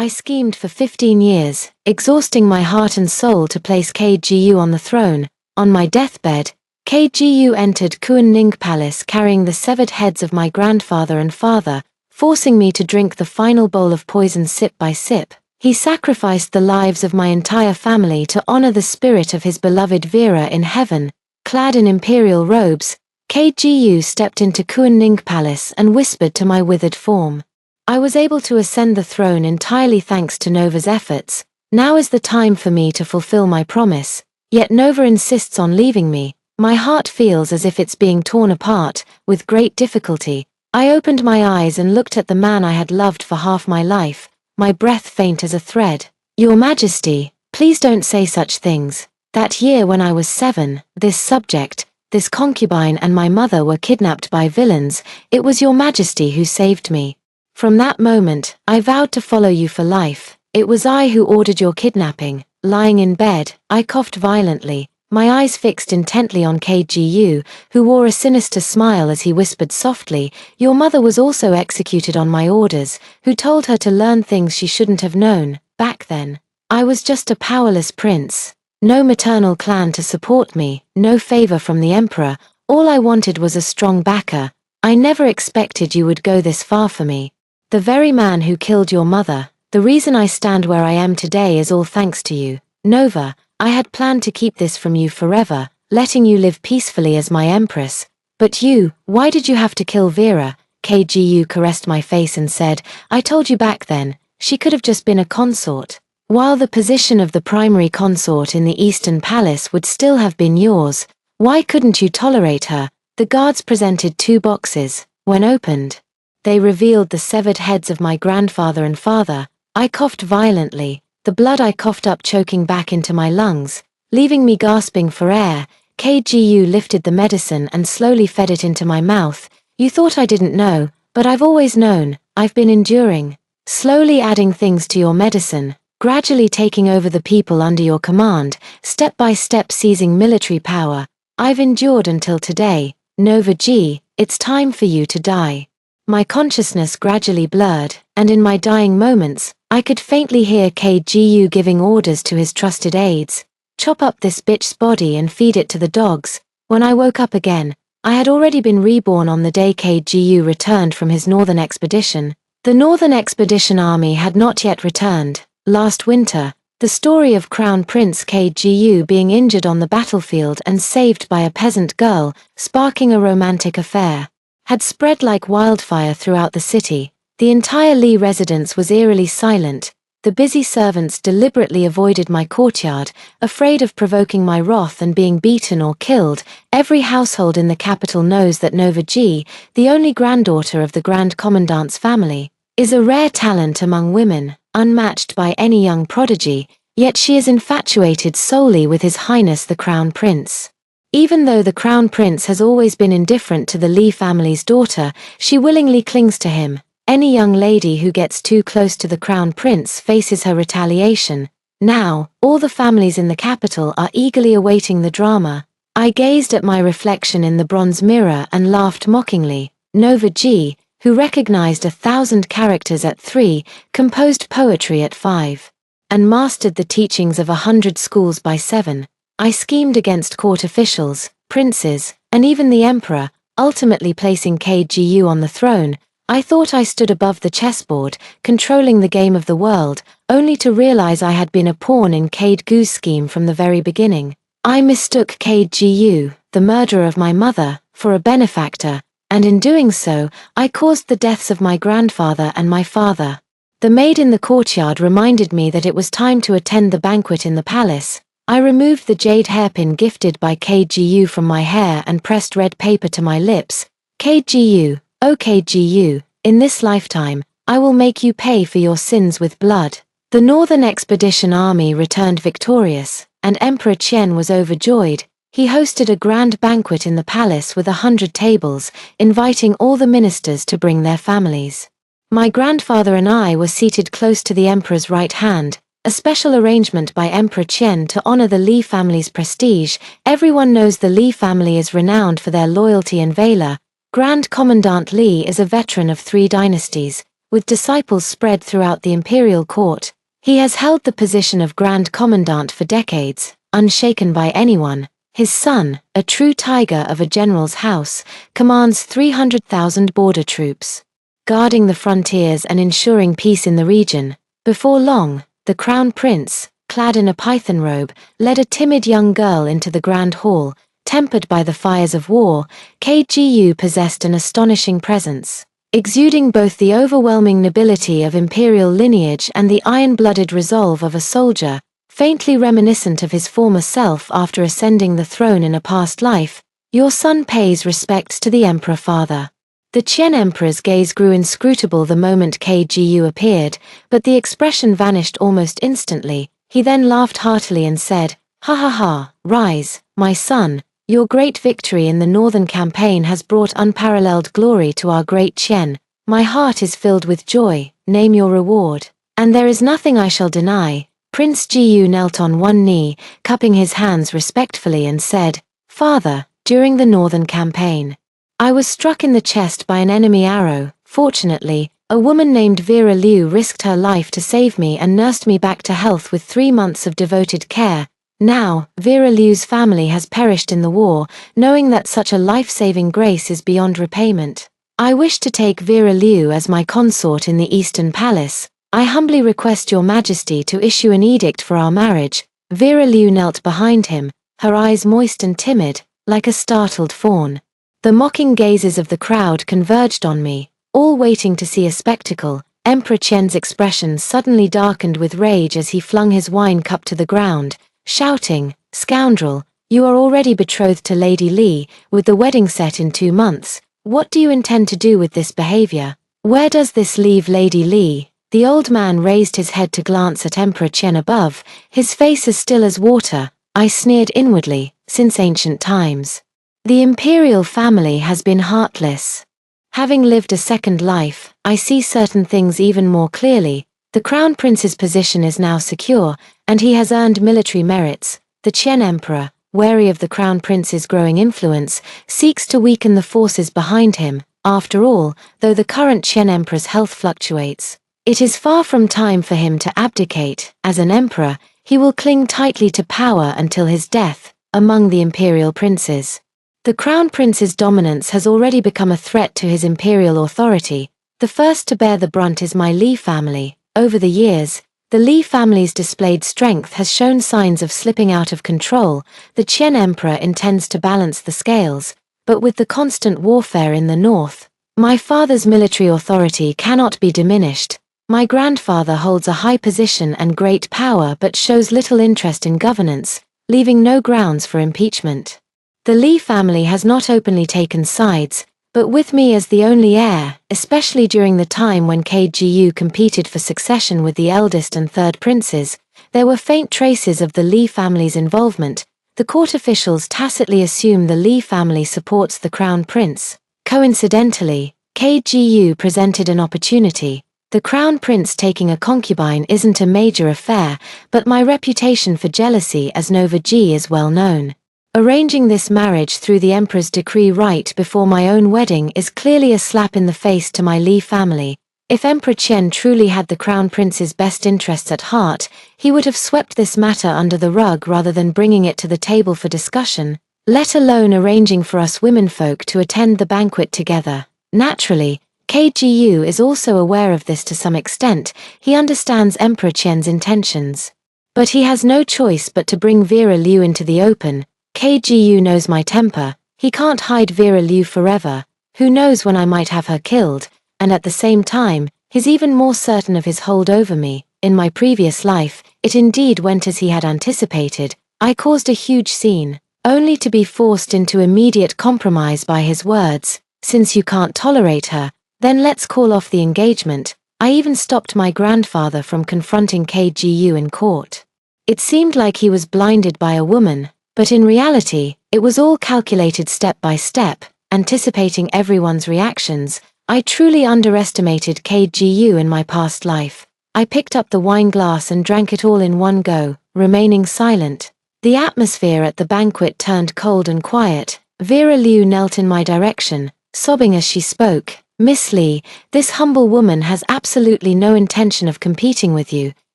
I schemed for 15 years, exhausting my heart and soul to place KGU on the throne. On my deathbed, KGU entered Kuan Ning Palace carrying the severed heads of my grandfather and father, forcing me to drink the final bowl of poison sip by sip. He sacrificed the lives of my entire family to honor the spirit of his beloved Vera in heaven. Clad in imperial robes, KGU stepped into Kuan Ning Palace and whispered to my withered form. I was able to ascend the throne entirely thanks to Nova's efforts. Now is the time for me to fulfill my promise. Yet Nova insists on leaving me. My heart feels as if it's being torn apart. With great difficulty, I opened my eyes and looked at the man I had loved for half my life, my breath faint as a thread. Your Majesty, please don't say such things. That year when I was 7, this subject, this concubine and my mother were kidnapped by villains. It was Your Majesty who saved me. From that moment, I vowed to follow you for life. It was I who ordered your kidnapping. Lying in bed, I coughed violently, my eyes fixed intently on KGU, who wore a sinister smile as he whispered softly, "Your mother was also executed on my orders, who told her to learn things she shouldn't have known. Back then, I was just a powerless prince. No maternal clan to support me, no favor from the emperor. All I wanted was a strong backer. I never expected you would go this far for me. The very man who killed your mother, the reason I stand where I am today is all thanks to you. Nova, I had planned to keep this from you forever, letting you live peacefully as my empress. But you, why did you have to kill Vera?" KGU caressed my face and said, "I told you back then, she could have just been a consort. While the position of the primary consort in the Eastern Palace would still have been yours, why couldn't you tolerate her?" The guards presented 2 boxes. When opened, they revealed the severed heads of my grandfather and father. I coughed violently, the blood I coughed up choking back into my lungs, leaving me gasping for air. KGU lifted the medicine and slowly fed it into my mouth. "You thought I didn't know, but I've always known. I've been enduring. Slowly adding things to your medicine, gradually taking over the people under your command, step by step seizing military power. I've endured until today. Nova G, it's time for you to die." My consciousness gradually blurred, and in my dying moments, I could faintly hear KGU giving orders to his trusted aides. "Chop up this bitch's body and feed it to the dogs." When I woke up again, I had already been reborn on the day KGU returned from his northern expedition. The Northern Expedition Army had not yet returned. Last winter, the story of Crown Prince KGU being injured on the battlefield and saved by a peasant girl, sparking a romantic affair, had spread like wildfire throughout the city. The entire Lee residence was eerily silent. The busy servants deliberately avoided my courtyard, afraid of provoking my wrath and being beaten or killed. Every household in the capital knows that Nova G, the only granddaughter of the Grand Commandant's family, is a rare talent among women, unmatched by any young prodigy, yet she is infatuated solely with His Highness the Crown Prince. Even though the Crown Prince has always been indifferent to the Lee family's daughter, she willingly clings to him. Any young lady who gets too close to the Crown Prince faces her retaliation. Now, all the families in the capital are eagerly awaiting the drama. I gazed at my reflection in the bronze mirror and laughed mockingly. Nova G, who recognized 1,000 characters at 3, composed poetry at 5, and mastered the teachings of 100 schools by 7. I schemed against court officials, princes, and even the emperor, ultimately placing KGU on the throne. I thought I stood above the chessboard, controlling the game of the world, only to realize I had been a pawn in KGU's scheme from the very beginning. I mistook KGU, the murderer of my mother, for a benefactor, and in doing so, I caused the deaths of my grandfather and my father. The maid in the courtyard reminded me that it was time to attend the banquet in the palace. I removed the jade hairpin gifted by KGU from my hair and pressed red paper to my lips. "KGU, oh KGU, in this lifetime, I will make you pay for your sins with blood." The Northern Expedition Army returned victorious, and Emperor Qian was overjoyed. He hosted a grand banquet in the palace with 100 tables, inviting all the ministers to bring their families. My grandfather and I were seated close to the emperor's right hand, a special arrangement by Emperor Qian to honor the Li family's prestige. Everyone knows the Li family is renowned for their loyalty and valor. Grand Commandant Li is a veteran of 3 dynasties. with disciples spread throughout the imperial court. He has held the position of Grand Commandant for decades, unshaken by anyone. His son, a true tiger of a general's house, commands 300,000 border troops, guarding the frontiers and ensuring peace in the region. Before long, the crown prince, clad in a python robe, led a timid young girl into the grand hall. Tempered by the fires of war, KGU possessed an astonishing presence, exuding both the overwhelming nobility of imperial lineage and the iron-blooded resolve of a soldier, faintly reminiscent of his former self after ascending the throne in a past life. Your son pays respects to the emperor father. The Qian emperor's gaze grew inscrutable the moment KGU appeared, but the expression vanished almost instantly. He then laughed heartily and said, "Ha ha ha, rise, my son. Your great victory in the northern campaign has brought unparalleled glory to our great Qian. My heart is filled with joy. Name your reward, and there is nothing I shall deny." Prince Jiyu knelt on one knee, cupping his hands respectfully and said, "Father, during the northern campaign, I was struck in the chest by an enemy arrow. Fortunately, a woman named Vera Liu risked her life to save me and nursed me back to health with 3 months of devoted care. Now, Vera Liu's family has perished in the war. Knowing that such a life-saving grace is beyond repayment, I wish to take Vera Liu as my consort in the Eastern Palace. I humbly request your majesty to issue an edict for our marriage." Vera Liu knelt behind him, her eyes moist and timid, like a startled fawn. The mocking gazes of the crowd converged on me, all waiting to see a spectacle. Emperor Qian's expression suddenly darkened with rage as he flung his wine cup to the ground, shouting, "Scoundrel, you are already betrothed to Lady Li, with the wedding set in 2 months. What do you intend to do with this behavior? Where does this leave Lady Li?" The old man raised his head to glance at Emperor Qian above, his face as still as water. I sneered inwardly. Since ancient times, the imperial family has been heartless. Having lived a second life, I see certain things even more clearly. The crown prince's position is now secure, and he has earned military merits. The Qian emperor, wary of the crown prince's growing influence, seeks to weaken the forces behind him. After all, though the current Qian emperor's health fluctuates, it is far from time for him to abdicate. As an emperor, he will cling tightly to power until his death. Among the imperial princes, the crown prince's dominance has already become a threat to his imperial authority. The first to bear the brunt is my Li family. Over the years, the Li family's displayed strength has shown signs of slipping out of control. The Qian emperor intends to balance the scales, but with the constant warfare in the north, my father's military authority cannot be diminished. My grandfather holds a high position and great power but shows little interest in governance, leaving no grounds for impeachment. The Li family has not openly taken sides, but with me as the only heir, especially during the time when KGU competed for succession with the eldest and third princes, there were faint traces of the Li family's involvement. The court officials tacitly assume the Li family supports the crown prince. Coincidentally, KGU presented an opportunity. The crown prince taking a concubine isn't a major affair, but my reputation for jealousy as Nova G is well known. Arranging this marriage through the emperor's decree right before my own wedding is clearly a slap in the face to my Li family. If Emperor Qian truly had the crown prince's best interests at heart, he would have swept this matter under the rug rather than bringing it to the table for discussion, let alone arranging for us womenfolk to attend the banquet together. Naturally, KGU is also aware of this to some extent. He understands Emperor Qian's intentions, but he has no choice but to bring Vera Liu into the open. KGU knows my temper. He can't hide Vera Liu forever. Who knows when I might have her killed, and at the same time, he's even more certain of his hold over me. In my previous life, it indeed went as he had anticipated. I caused a huge scene, only to be forced into immediate compromise by his words. "Since you can't tolerate her, then let's call off the engagement." I even stopped my grandfather from confronting KGU in court. It seemed like he was blinded by a woman, but in reality, it was all calculated step by step, anticipating everyone's reactions. I truly underestimated KGU in my past life. I picked up the wine glass and drank it all in one go, remaining silent. The atmosphere at the banquet turned cold and quiet. Vera Liu knelt in my direction, sobbing as she spoke. Miss Lee, this humble woman has absolutely no intention of competing with you.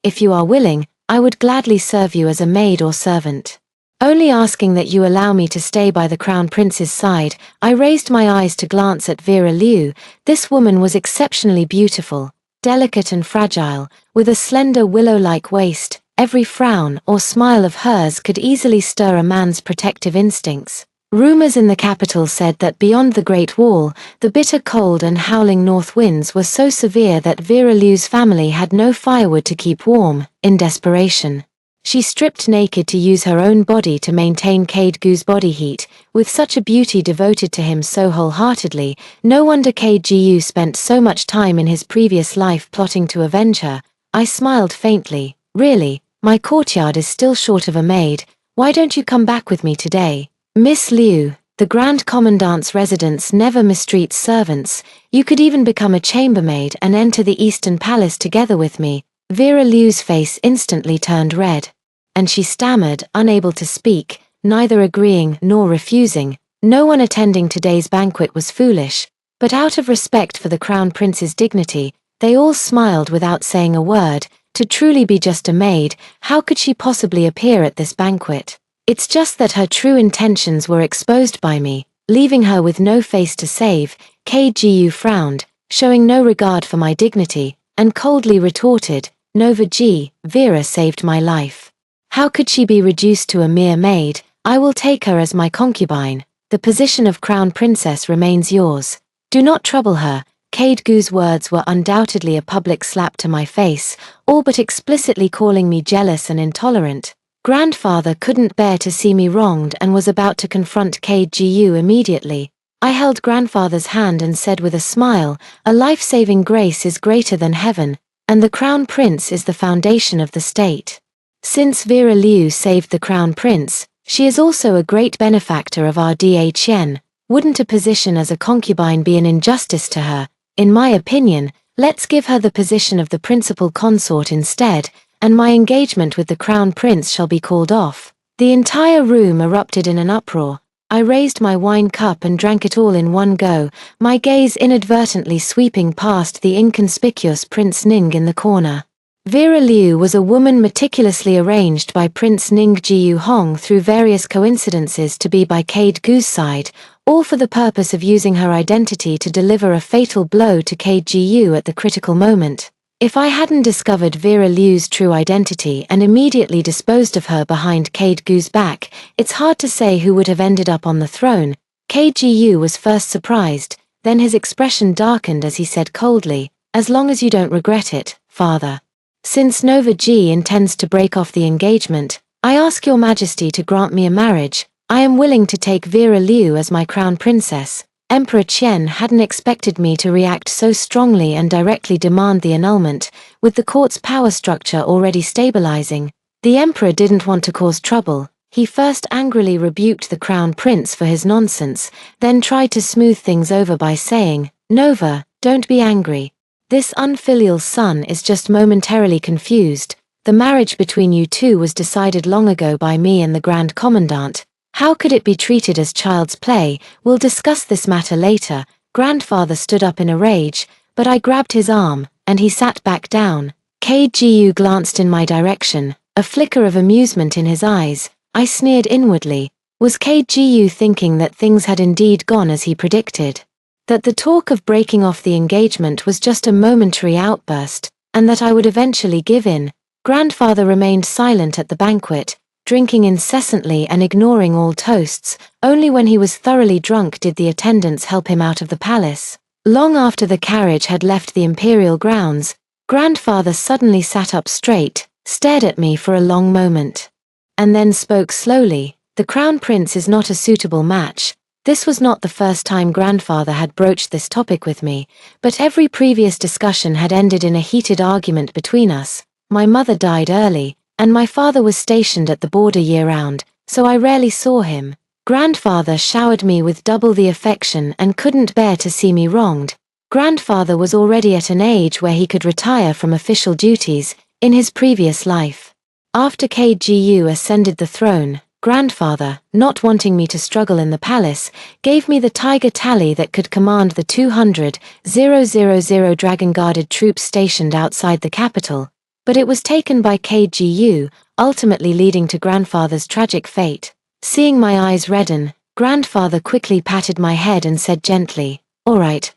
If you are willing, I would gladly serve you as a maid or servant. Only asking that you allow me to stay by the Crown Prince's side. I raised my eyes to glance at Vera Liu. This woman was exceptionally beautiful, delicate and fragile, with a slender willow-like waist. Every frown or smile of hers could easily stir a man's protective instincts. Rumors in the capital said that beyond the Great Wall, the bitter cold and howling north winds were so severe that Vera Liu's family had no firewood to keep warm. In desperation, she stripped naked to use her own body to maintain Cade Gu's body heat. With such a beauty devoted to him so wholeheartedly, no wonder Cade Gu spent so much time in his previous life plotting to avenge her. I smiled faintly. Really, my courtyard is still short of a maid. Why don't you come back with me today? Miss Liu, the Grand Commandant's residence never mistreats servants. You could even become a chambermaid and enter the Eastern Palace together with me. Vera Liu's face instantly turned red, and she stammered, unable to speak, neither agreeing nor refusing. No one attending today's banquet was foolish, but out of respect for the Crown Prince's dignity, they all smiled without saying a word. To truly be just a maid, how could she possibly appear at this banquet? It's just that her true intentions were exposed by me, leaving her with no face to save. Cade Gu frowned, showing no regard for my dignity, and coldly retorted, Nova G, Vera saved my life. How could she be reduced to a mere maid? I will take her as my concubine. The position of Crown Princess remains yours. Do not trouble her. Cade Gu's words were undoubtedly a public slap to my face, all but explicitly calling me jealous and intolerant. Grandfather couldn't bear to see me wronged and was about to confront Cade Gu immediately. I held grandfather's hand and said with a smile, a life-saving grace is greater than heaven, and the Crown Prince is the foundation of the state. Since Vera Liu saved the Crown Prince, she is also a great benefactor of our Dhen. Wouldn't a position as a concubine be an injustice to her? In my opinion, let's give her the position of the principal consort instead, and my engagement with the Crown Prince shall be called off. The entire room erupted in an uproar. I raised my wine cup and drank it all in one go, my gaze inadvertently sweeping past the inconspicuous Prince Ning in the corner. Vera Liu was a woman meticulously arranged by Prince Ning Jiu Hong through various coincidences to be by Cade Gu's side, all for the purpose of using her identity to deliver a fatal blow to Cade Gu at the critical moment. If I hadn't discovered Vera Liu's true identity and immediately disposed of her behind Cade Gu's back, it's hard to say who would have ended up on the throne. Cade Gu was first surprised, then his expression darkened as he said coldly, as long as you don't regret it, father. Since Nova G intends to break off the engagement, I ask your majesty to grant me a marriage. I am willing to take Vera Liu as my crown princess. Emperor Qian hadn't expected me to react so strongly and directly demand the annulment, with the court's power structure already stabilizing. The emperor didn't want to cause trouble. He first angrily rebuked the crown prince for his nonsense, then tried to smooth things over by saying, Nova, don't be angry. This unfilial son is just momentarily confused. The marriage between you two was decided long ago by me and the Grand Commandant. How could it be treated as child's play? We'll discuss this matter later. Grandfather stood up in a rage, but I grabbed his arm, and he sat back down. Cade Gu glanced in my direction, a flicker of amusement in his eyes. I sneered inwardly. Was Cade Gu thinking that things had indeed gone as he predicted? That the talk of breaking off the engagement was just a momentary outburst, and that I would eventually give in? Grandfather remained silent at the banquet, drinking incessantly and ignoring all toasts. Only when he was thoroughly drunk did the attendants help him out of the palace. Long after the carriage had left the imperial grounds, grandfather suddenly sat up straight, stared at me for a long moment, and then spoke slowly. The crown prince is not a suitable match. This was not the first time grandfather had broached this topic with me, but every previous discussion had ended in a heated argument between us. My mother died early, and my father was stationed at the border year-round, so I rarely saw him. Grandfather showered me with double the affection and couldn't bear to see me wronged. Grandfather was already at an age where he could retire from official duties in his previous life. After Cade Gu ascended the throne, Grandfather, not wanting me to struggle in the palace, gave me the tiger tally that could command the 200,000 dragon-guarded troops stationed outside the capital, but it was taken by KGU, ultimately leading to Grandfather's tragic fate. Seeing my eyes redden, Grandfather quickly patted my head and said gently, all right,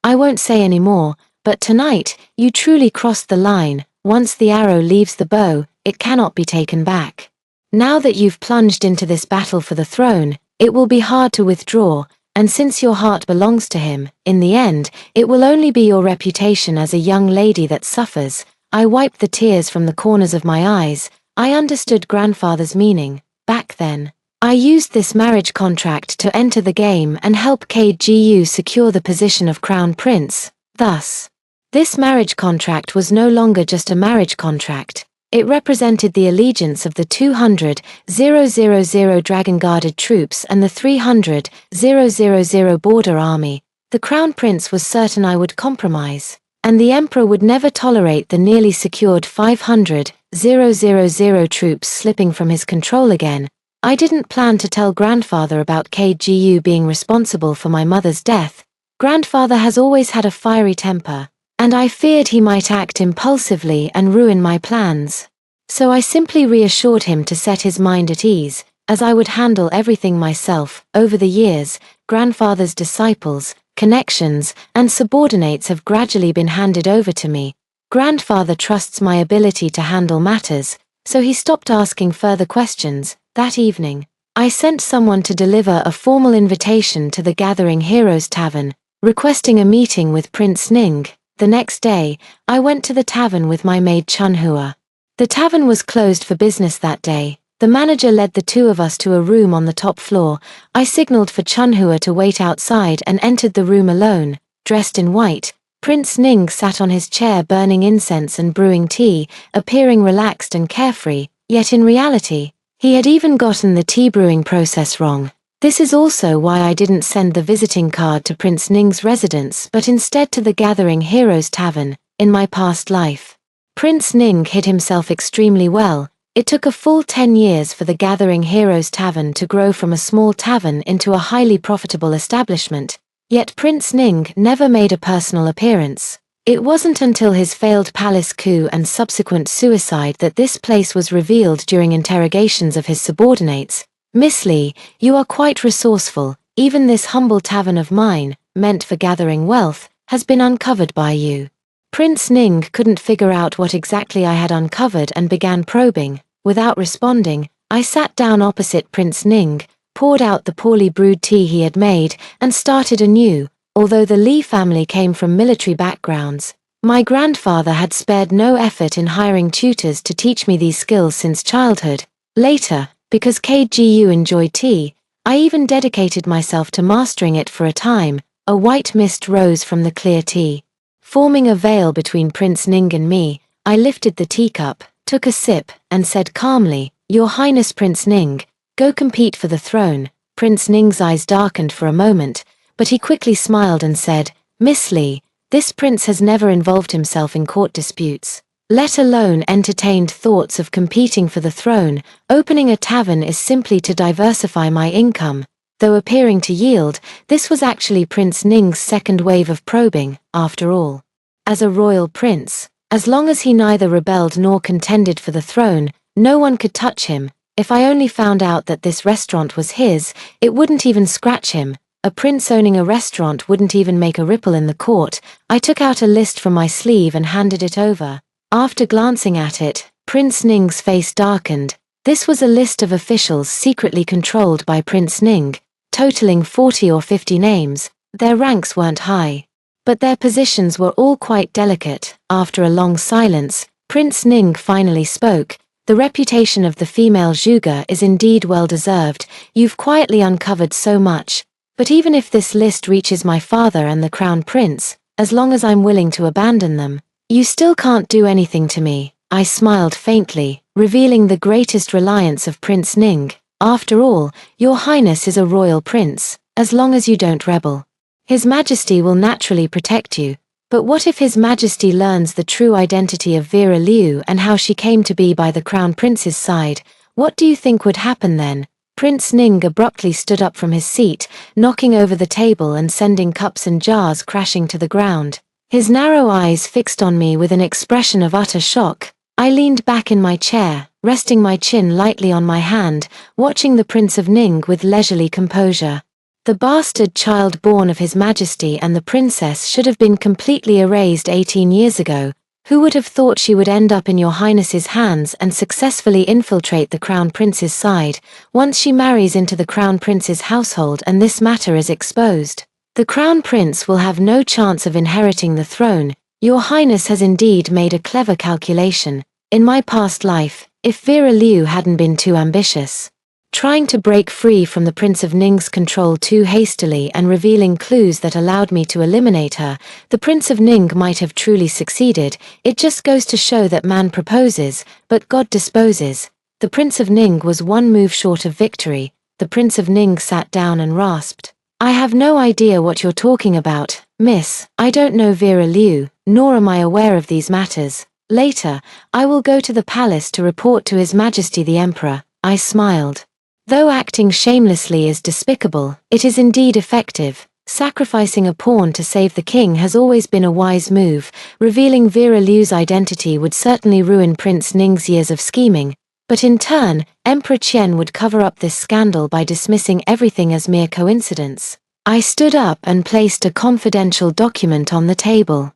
I won't say any more, but tonight, you truly crossed the line. Once the arrow leaves the bow, it cannot be taken back. Now that you've plunged into this battle for the throne, it will be hard to withdraw, and since your heart belongs to him, in the end, it will only be your reputation as a young lady that suffers. I wiped the tears from the corners of my eyes. I understood Grandfather's meaning. Back then, I used this marriage contract to enter the game and help KGU secure the position of Crown Prince. Thus, this marriage contract was no longer just a marriage contract. It represented the allegiance of the 200,000 dragon-guarded troops and the 300,000 border army. The Crown Prince was certain I would compromise, and the Emperor would never tolerate the nearly secured 500,000 troops slipping from his control again. I didn't plan to tell Grandfather about KGU being responsible for my mother's death. Grandfather has always had a fiery temper, and I feared he might act impulsively and ruin my plans. So I simply reassured him to set his mind at ease, as I would handle everything myself. Over the years, Grandfather's disciples, connections, and subordinates have gradually been handed over to me. Grandfather trusts my ability to handle matters, so he stopped asking further questions. That evening, I sent someone to deliver a formal invitation to the Gathering Heroes Tavern, requesting a meeting with Prince Ning. The next day, I went to the tavern with my maid Chunhua. The tavern was closed for business that day. The manager led the two of us to a room on the top floor. I signaled for Chunhua to wait outside and entered the room alone. Dressed in white, Prince Ning sat on his chair burning incense and brewing tea, appearing relaxed and carefree, yet in reality, he had even gotten the tea brewing process wrong. This is also why I didn't send the visiting card to Prince Ning's residence but instead to the Gathering Heroes Tavern. In my past life, Prince Ning hid himself extremely well. It took a full 10 years for the Gathering Heroes Tavern to grow from a small tavern into a highly profitable establishment, yet Prince Ning never made a personal appearance. It wasn't until his failed palace coup and subsequent suicide that this place was revealed during interrogations of his subordinates. Miss Lee, you are quite resourceful. Even this humble tavern of mine, meant for gathering wealth, has been uncovered by you. Prince Ning couldn't figure out what exactly I had uncovered and began probing. Without responding, I sat down opposite Prince Ning, poured out the poorly brewed tea he had made, and started anew. Although the Lee family came from military backgrounds, my grandfather had spared no effort in hiring tutors to teach me these skills since childhood. Later, because KGU enjoyed tea, I even dedicated myself to mastering it for a time. A white mist rose from the clear tea. Forming a veil between Prince Ning and me, I lifted the teacup, took a sip, and said calmly, Your Highness Prince Ning, go compete for the throne. Prince Ning's eyes darkened for a moment, but he quickly smiled and said, Miss Lee, this prince has never involved himself in court disputes, let alone entertained thoughts of competing for the throne. Opening a tavern is simply to diversify my income. Though appearing to yield, this was actually Prince Ning's second wave of probing. After all, as a royal prince, as long as he neither rebelled nor contended for the throne, no one could touch him. If I only found out that this restaurant was his, it wouldn't even scratch him. A prince owning a restaurant wouldn't even make a ripple in the court. I took out a list from my sleeve and handed it over. After glancing at it, Prince Ning's face darkened. This was a list of officials secretly controlled by Prince Ning, totaling 40 or 50 names. Their ranks weren't high, but their positions were all quite delicate. After a long silence, Prince Ning finally spoke. The reputation of the female Zhuge is indeed well deserved. You've quietly uncovered so much. But even if this list reaches my father and the crown prince, as long as I'm willing to abandon them, you still can't do anything to me. I smiled faintly, revealing the greatest reliance of Prince Ning. After all, your highness is a royal prince. As long as you don't rebel, His Majesty will naturally protect you. But what if His Majesty learns the true identity of Vera Liu and how she came to be by the crown prince's side? What do you think would happen then? Prince Ning abruptly stood up from his seat, knocking over the table and sending cups and jars crashing to the ground. His narrow eyes fixed on me with an expression of utter shock. I leaned back in my chair, resting my chin lightly on my hand, watching the Prince of Ning with leisurely composure. The bastard child born of His Majesty and the princess should have been completely erased 18 years ago. Who would have thought she would end up in your highness's hands and successfully infiltrate the crown prince's side, once she marries into the crown prince's household and this matter is exposed? The crown prince will have no chance of inheriting the throne. Your highness has indeed made a clever calculation. In my past life, if Vera Liu hadn't been too ambitious, trying to break free from the Prince of Ning's control too hastily and revealing clues that allowed me to eliminate her, the Prince of Ning might have truly succeeded. It just goes to show that man proposes, but God disposes. The Prince of Ning was one move short of victory. The Prince of Ning sat down and rasped, "I have no idea what you're talking about, miss. I don't know Vera Liu, nor am I aware of these matters. Later, I will go to the palace to report to His Majesty the Emperor." I smiled. Though acting shamelessly is despicable, it is indeed effective. Sacrificing a pawn to save the king has always been a wise move. Revealing Vera Liu's identity would certainly ruin Prince Ning's years of scheming, but in turn, Emperor Qian would cover up this scandal by dismissing everything as mere coincidence. I stood up and placed a confidential document on the table.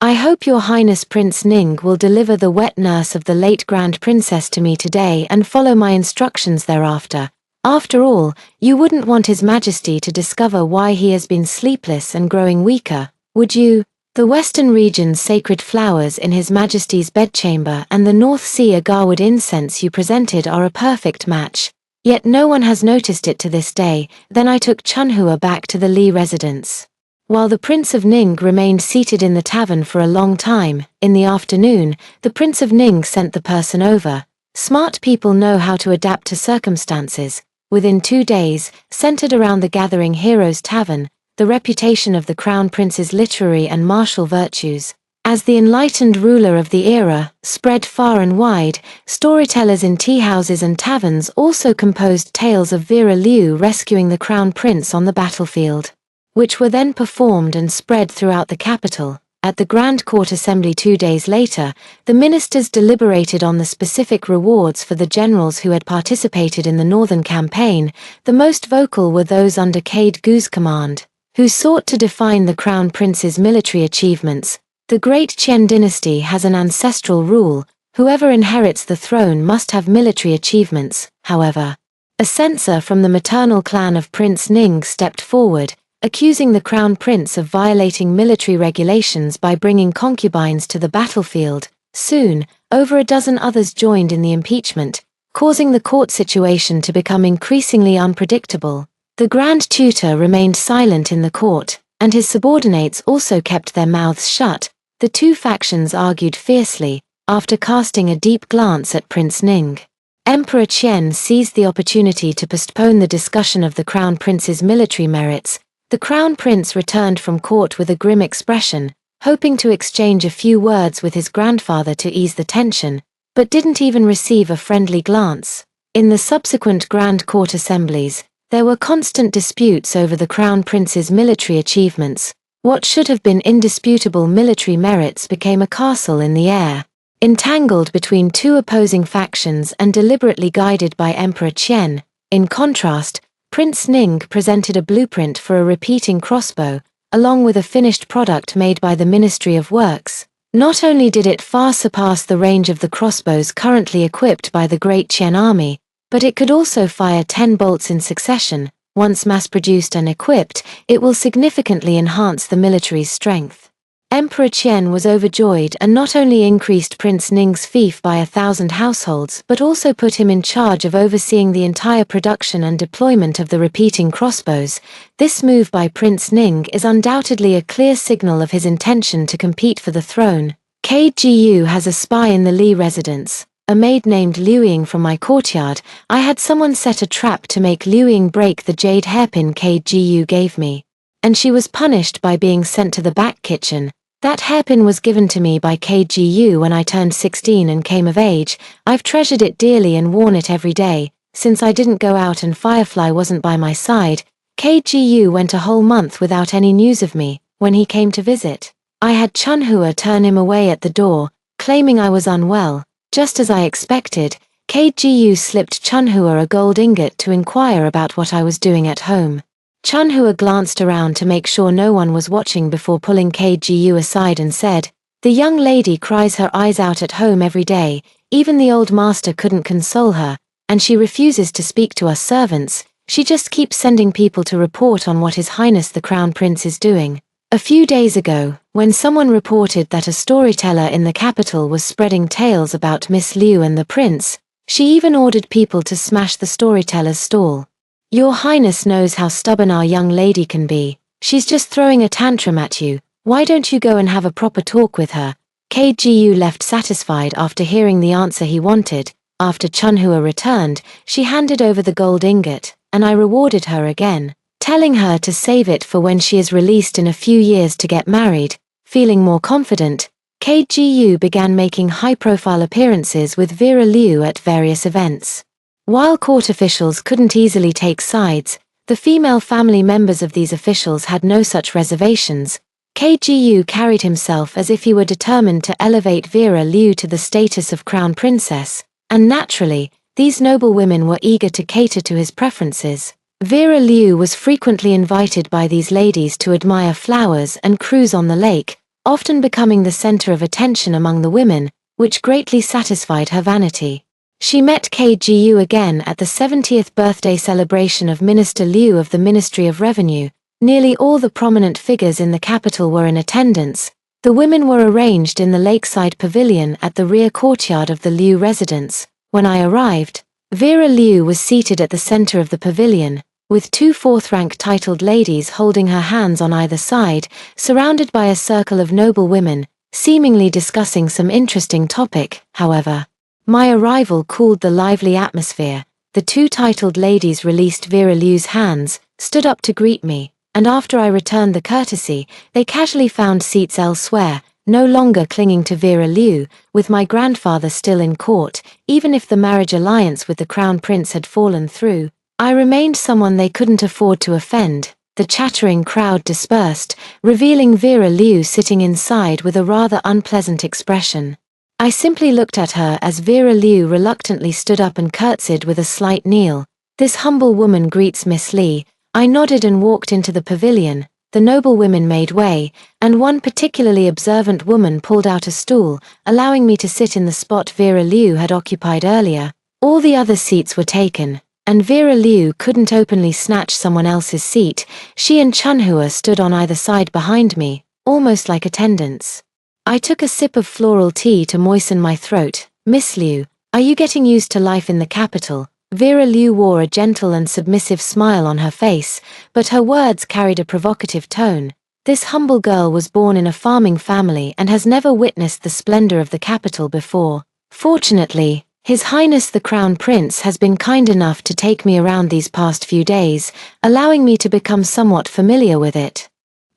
"I hope Your Highness Prince Ning will deliver the wet nurse of the late Grand Princess to me today and follow my instructions thereafter. After all, you wouldn't want His Majesty to discover why he has been sleepless and growing weaker, would you? The Western region's sacred flowers in His Majesty's bedchamber and the North Sea agarwood incense you presented are a perfect match. Yet no one has noticed it to this day." Then I took Chunhua back to the Li residence. While the Prince of Ning remained seated in the tavern for a long time, in the afternoon, the Prince of Ning sent the person over. Smart people know how to adapt to circumstances. Within 2 days, centered around the Gathering Heroes Tavern, the reputation of the Crown Prince's literary and martial virtues, as the enlightened ruler of the era, spread far and wide. Storytellers in teahouses and taverns also composed tales of Vera Liu rescuing the Crown Prince on the battlefield, which were then performed and spread throughout the capital. At the Grand Court Assembly 2 days later, the ministers deliberated on the specific rewards for the generals who had participated in the Northern Campaign. The most vocal were those under Cade Gu's command, who sought to define the Crown Prince's military achievements. The Great Qian dynasty has an ancestral rule: whoever inherits the throne must have military achievements. However, a censor from the maternal clan of Prince Ning stepped forward, accusing the Crown Prince of violating military regulations by bringing concubines to the battlefield. Soon, over a dozen others joined in the impeachment, causing the court situation to become increasingly unpredictable. The Grand Tutor remained silent in the court, and his subordinates also kept their mouths shut. The two factions argued fiercely, after casting a deep glance at Prince Ning. Emperor Qian seized the opportunity to postpone the discussion of the Crown Prince's military merits. The Crown Prince returned from court with a grim expression, hoping to exchange a few words with his grandfather to ease the tension, but didn't even receive a friendly glance. In the subsequent Grand Court assemblies, there were constant disputes over the Crown Prince's military achievements. What should have been indisputable military merits became a castle in the air, entangled between two opposing factions and deliberately guided by Emperor Qian. In contrast, Prince Ning presented a blueprint for a repeating crossbow, along with a finished product made by the Ministry of Works. Not only did it far surpass the range of the crossbows currently equipped by the Great Qian army, but it could also fire 10 bolts in succession. Once mass-produced and equipped, it will significantly enhance the military's strength. Emperor Qian was overjoyed and not only increased Prince Ning's fief by 1,000 households but also put him in charge of overseeing the entire production and deployment of the repeating crossbows. This move by Prince Ning is undoubtedly a clear signal of his intention to compete for the throne. KGU has a spy in the Li residence, a maid named Liuying from my courtyard. I had someone set a trap to make Liuying break the jade hairpin KGU gave me, and she was punished by being sent to the back kitchen. That hairpin was given to me by KGU when I turned 16 and came of age. I've treasured it dearly and worn it every day. Since I didn't go out and Firefly wasn't by my side, KGU went a whole month without any news of me. When he came to visit, I had Chunhua turn him away at the door, claiming I was unwell. Just as I expected, KGU slipped Chunhua a gold ingot to inquire about what I was doing at home. Chunhua glanced around to make sure no one was watching before pulling KGU aside and said, "The young lady cries her eyes out at home every day, even the old master couldn't console her, and she refuses to speak to us servants, she just keeps sending people to report on what His Highness the Crown Prince is doing." A few days ago, when someone reported that a storyteller in the capital was spreading tales about Miss Liu and the prince, she even ordered people to smash the storyteller's stall. "Your Highness knows how stubborn our young lady can be. She's just throwing a tantrum at you. Why don't you go and have a proper talk with her?" KGU left satisfied after hearing the answer he wanted. After Chunhua returned, she handed over the gold ingot, and I rewarded her again, telling her to save it for when she is released in a few years to get married. Feeling more confident, KGU began making high-profile appearances with Vera Liu at various events. While court officials couldn't easily take sides, the female family members of these officials had no such reservations. KGU carried himself as if he were determined to elevate Vera Liu to the status of crown princess, and naturally, these noble women were eager to cater to his preferences. Vera Liu was frequently invited by these ladies to admire flowers and cruise on the lake, often becoming the center of attention among the women, which greatly satisfied her vanity. She met KGU again at the 70th birthday celebration of Minister Liu of the Ministry of Revenue. Nearly all the prominent figures in the capital were in attendance. The women were arranged in the lakeside pavilion at the rear courtyard of the Liu residence. When I arrived, Vera Liu was seated at the center of the pavilion, with two fourth-rank titled ladies holding her hands on either side, surrounded by a circle of noble women, seemingly discussing some interesting topic. However, my arrival cooled the lively atmosphere. The two titled ladies released Vera Liu's hands, stood up to greet me, and after I returned the courtesy, they casually found seats elsewhere, no longer clinging to Vera Liu. With my grandfather still in court, even if the marriage alliance with the crown prince had fallen through, I remained someone they couldn't afford to offend. The chattering crowd dispersed, revealing Vera Liu sitting inside with a rather unpleasant expression. I simply looked at her as Vera Liu reluctantly stood up and curtsied with a slight kneel. "This humble woman greets Miss Li." I nodded and walked into the pavilion. The noble women made way, and one particularly observant woman pulled out a stool, allowing me to sit in the spot Vera Liu had occupied earlier. All the other seats were taken, and Vera Liu couldn't openly snatch someone else's seat. She and Chunhua stood on either side behind me, almost like attendants. I took a sip of floral tea to moisten my throat. "Miss Liu, are you getting used to life in the capital?" Vera Liu wore a gentle and submissive smile on her face, but her words carried a provocative tone. This humble girl was born in a farming family and has never witnessed the splendor of the capital before. Fortunately, His Highness the Crown Prince has been kind enough to take me around these past few days, allowing me to become somewhat familiar with it.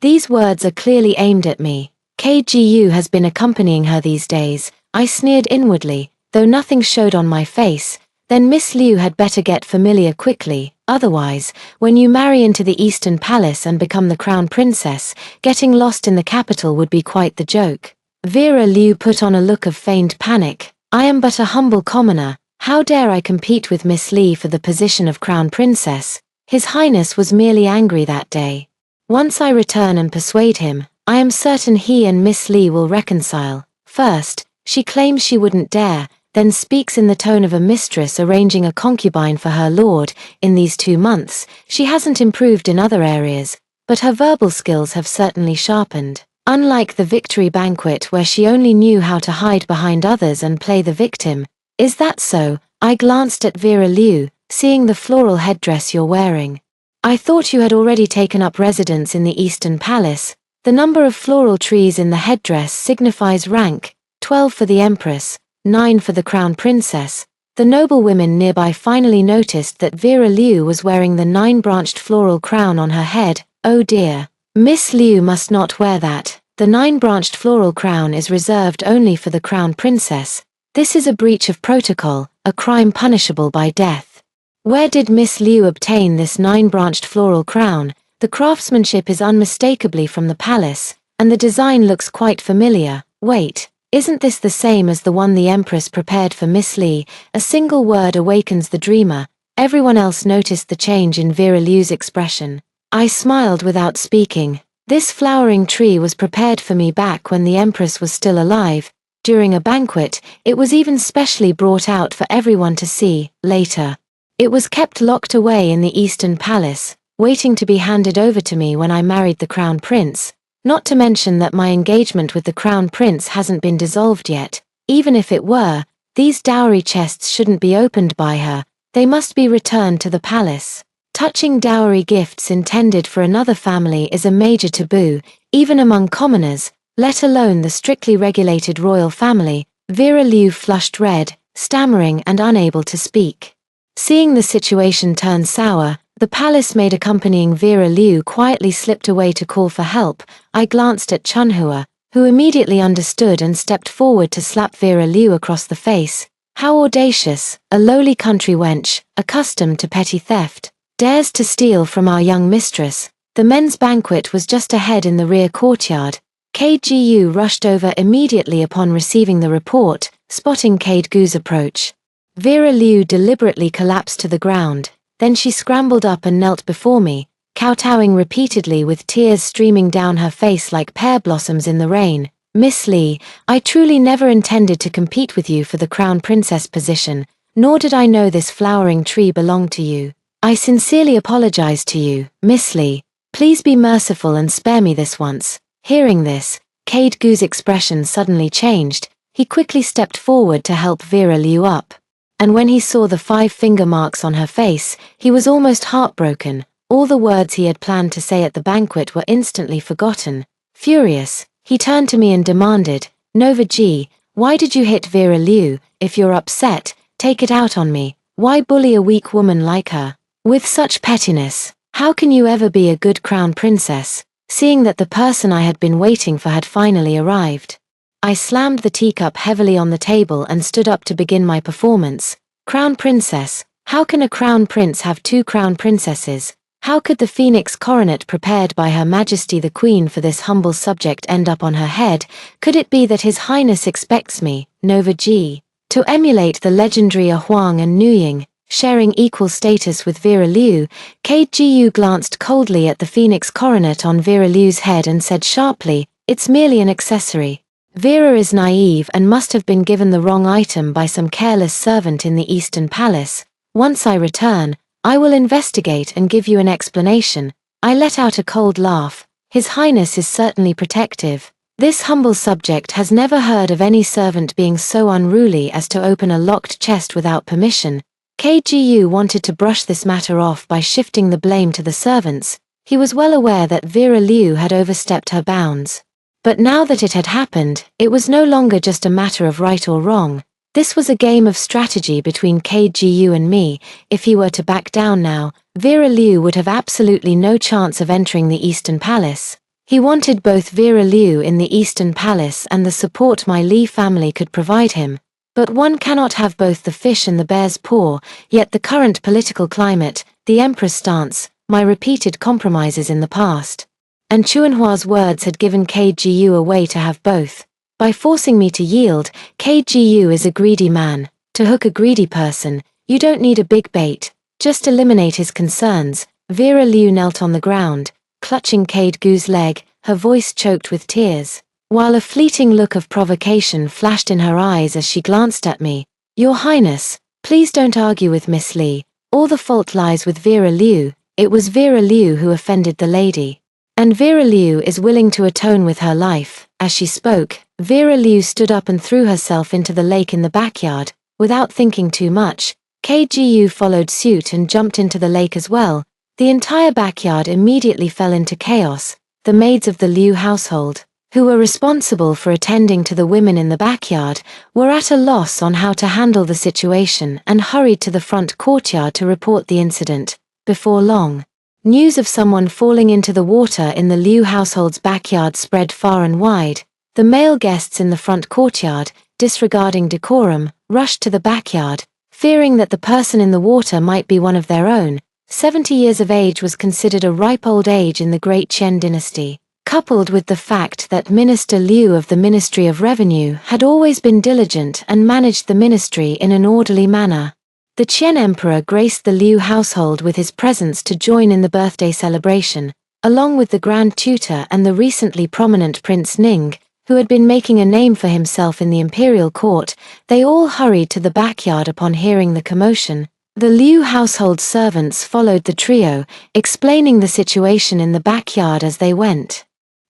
These words are clearly aimed at me. KGU has been accompanying her these days. I sneered inwardly, though nothing showed on my face. Then Miss Liu had better get familiar quickly, otherwise, when you marry into the Eastern Palace and become the Crown Princess, getting lost in the capital would be quite the joke. Vera Liu put on a look of feigned panic. "I am but a humble commoner. How dare I compete with Miss Li for the position of Crown Princess?" His Highness was merely angry that day. Once I return and persuade him, I am certain he and Miss Li will reconcile. First, she claims she wouldn't dare, then speaks in the tone of a mistress arranging a concubine for her lord. In these 2 months, she hasn't improved in other areas, but her verbal skills have certainly sharpened. Unlike the victory banquet where she only knew how to hide behind others and play the victim. "Is that so?" I glanced at Vera Liu, seeing the floral headdress you're wearing. "I thought you had already taken up residence in the Eastern Palace." The number of floral trees in the headdress signifies rank, 12 for the Empress, 9 for the Crown Princess. The noble women nearby finally noticed that Vera Liu was wearing the 9-branched floral crown on her head. "Oh dear. Miss Liu must not wear that." The 9-branched floral crown is reserved only for the crown princess. This is a breach of protocol, a crime punishable by death. Where did Miss Liu obtain this 9-branched floral crown? The craftsmanship is unmistakably from the palace, and the design looks quite familiar. Wait, isn't this the same as the one the Empress prepared for Miss Li? A single word awakens the dreamer. Everyone else noticed the change in Vera Liu's expression. I smiled without speaking. This flowering tree was prepared for me back when the Empress was still alive. During a banquet, it was even specially brought out for everyone to see. Later, it was kept locked away in the Eastern Palace, waiting to be handed over to me when I married the Crown Prince. Not to mention that my engagement with the Crown Prince hasn't been dissolved yet. Even if it were, these dowry chests shouldn't be opened by her. They must be returned to the palace. Touching dowry gifts intended for another family is a major taboo, even among commoners, let alone the strictly regulated royal family. Vera Liu flushed red, stammering and unable to speak. Seeing the situation turn sour, the palace maid accompanying Vera Liu quietly slipped away to call for help. I glanced at Chunhua, who immediately understood and stepped forward to slap Vera Liu across the face. How audacious, a lowly country wench, accustomed to petty theft, dares to steal from our young mistress. The men's banquet was just ahead in the rear courtyard. KGU rushed over immediately upon receiving the report, spotting Gu's approach. Vera Liu deliberately collapsed to the ground, then she scrambled up and knelt before me, kowtowing repeatedly with tears streaming down her face like pear blossoms in the rain. Miss Li, I truly never intended to compete with you for the crown princess position, nor did I know this flowering tree belonged to you. I sincerely apologize to you, Miss Li. Please be merciful and spare me this once. Hearing this, Gu's expression suddenly changed. He quickly stepped forward to help Vera Liu up. And when he saw the 5 finger marks on her face, he was almost heartbroken. All the words he had planned to say at the banquet were instantly forgotten. Furious, he turned to me and demanded, Nova G, why did you hit Vera Liu? If you're upset, take it out on me. Why bully a weak woman like her? With such pettiness, how can you ever be a good crown princess? Seeing that the person I had been waiting for had finally arrived, I slammed the teacup heavily on the table and stood up to begin my performance. Crown princess, how can a crown prince have 2 crown princesses? How could the phoenix coronet prepared by Her Majesty the Queen for this humble subject end up on her head? Could it be that His Highness expects me, Nova G, to emulate the legendary Huang and Nuying, sharing equal status with Vera Liu? KGU glanced coldly at the phoenix coronet on Vera Liu's head and said sharply, it's merely an accessory. Vera is naive and must have been given the wrong item by some careless servant in the Eastern Palace. Once I return, I will investigate and give you an explanation. I let out a cold laugh. His Highness is certainly protective. This humble subject has never heard of any servant being so unruly as to open a locked chest without permission. KGU wanted to brush this matter off by shifting the blame to the servants. He was well aware that Vera Liu had overstepped her bounds. But now that it had happened, it was no longer just a matter of right or wrong. This was a game of strategy between KGU and me. If he were to back down now, Vera Liu would have absolutely no chance of entering the Eastern Palace. He wanted both Vera Liu in the Eastern Palace and the support my Li family could provide him. But one cannot have both the fish and the bear's paw, yet the current political climate, the Emperor's stance, my repeated compromises in the past, and Chuanhua's words had given KGU a way to have both. By forcing me to yield, KGU is a greedy man. To hook a greedy person, you don't need a big bait, just eliminate his concerns. Vera Liu knelt on the ground, clutching KGU's leg, her voice choked with tears, while a fleeting look of provocation flashed in her eyes as she glanced at me. Your Highness, please don't argue with Miss Li. All the fault lies with Vera Liu. It was Vera Liu who offended the lady. And Vera Liu is willing to atone with her life. As she spoke, Vera Liu stood up and threw herself into the lake in the backyard. Without thinking too much, KGU followed suit and jumped into the lake as well. The entire backyard immediately fell into chaos. The maids of the Liu household, who were responsible for attending to the women in the backyard, were at a loss on how to handle the situation and hurried to the front courtyard to report the incident. Before long, News of someone falling into the water in the Liu household's backyard spread far and wide. The male guests in the front courtyard, disregarding decorum, rushed to the backyard, fearing that the person in the water might be one of their own. 70 years of age was considered a ripe old age in the Great Qian dynasty, coupled with the fact that Minister Liu of the Ministry of Revenue had always been diligent and managed the ministry in an orderly manner. The Qian emperor graced the Liu household with his presence to join in the birthday celebration, along with the grand tutor and the recently prominent Prince Ning, who had been making a name for himself in the imperial court. They all hurried to the backyard upon hearing the commotion. The Liu household servants followed the trio, explaining the situation in the backyard as they went.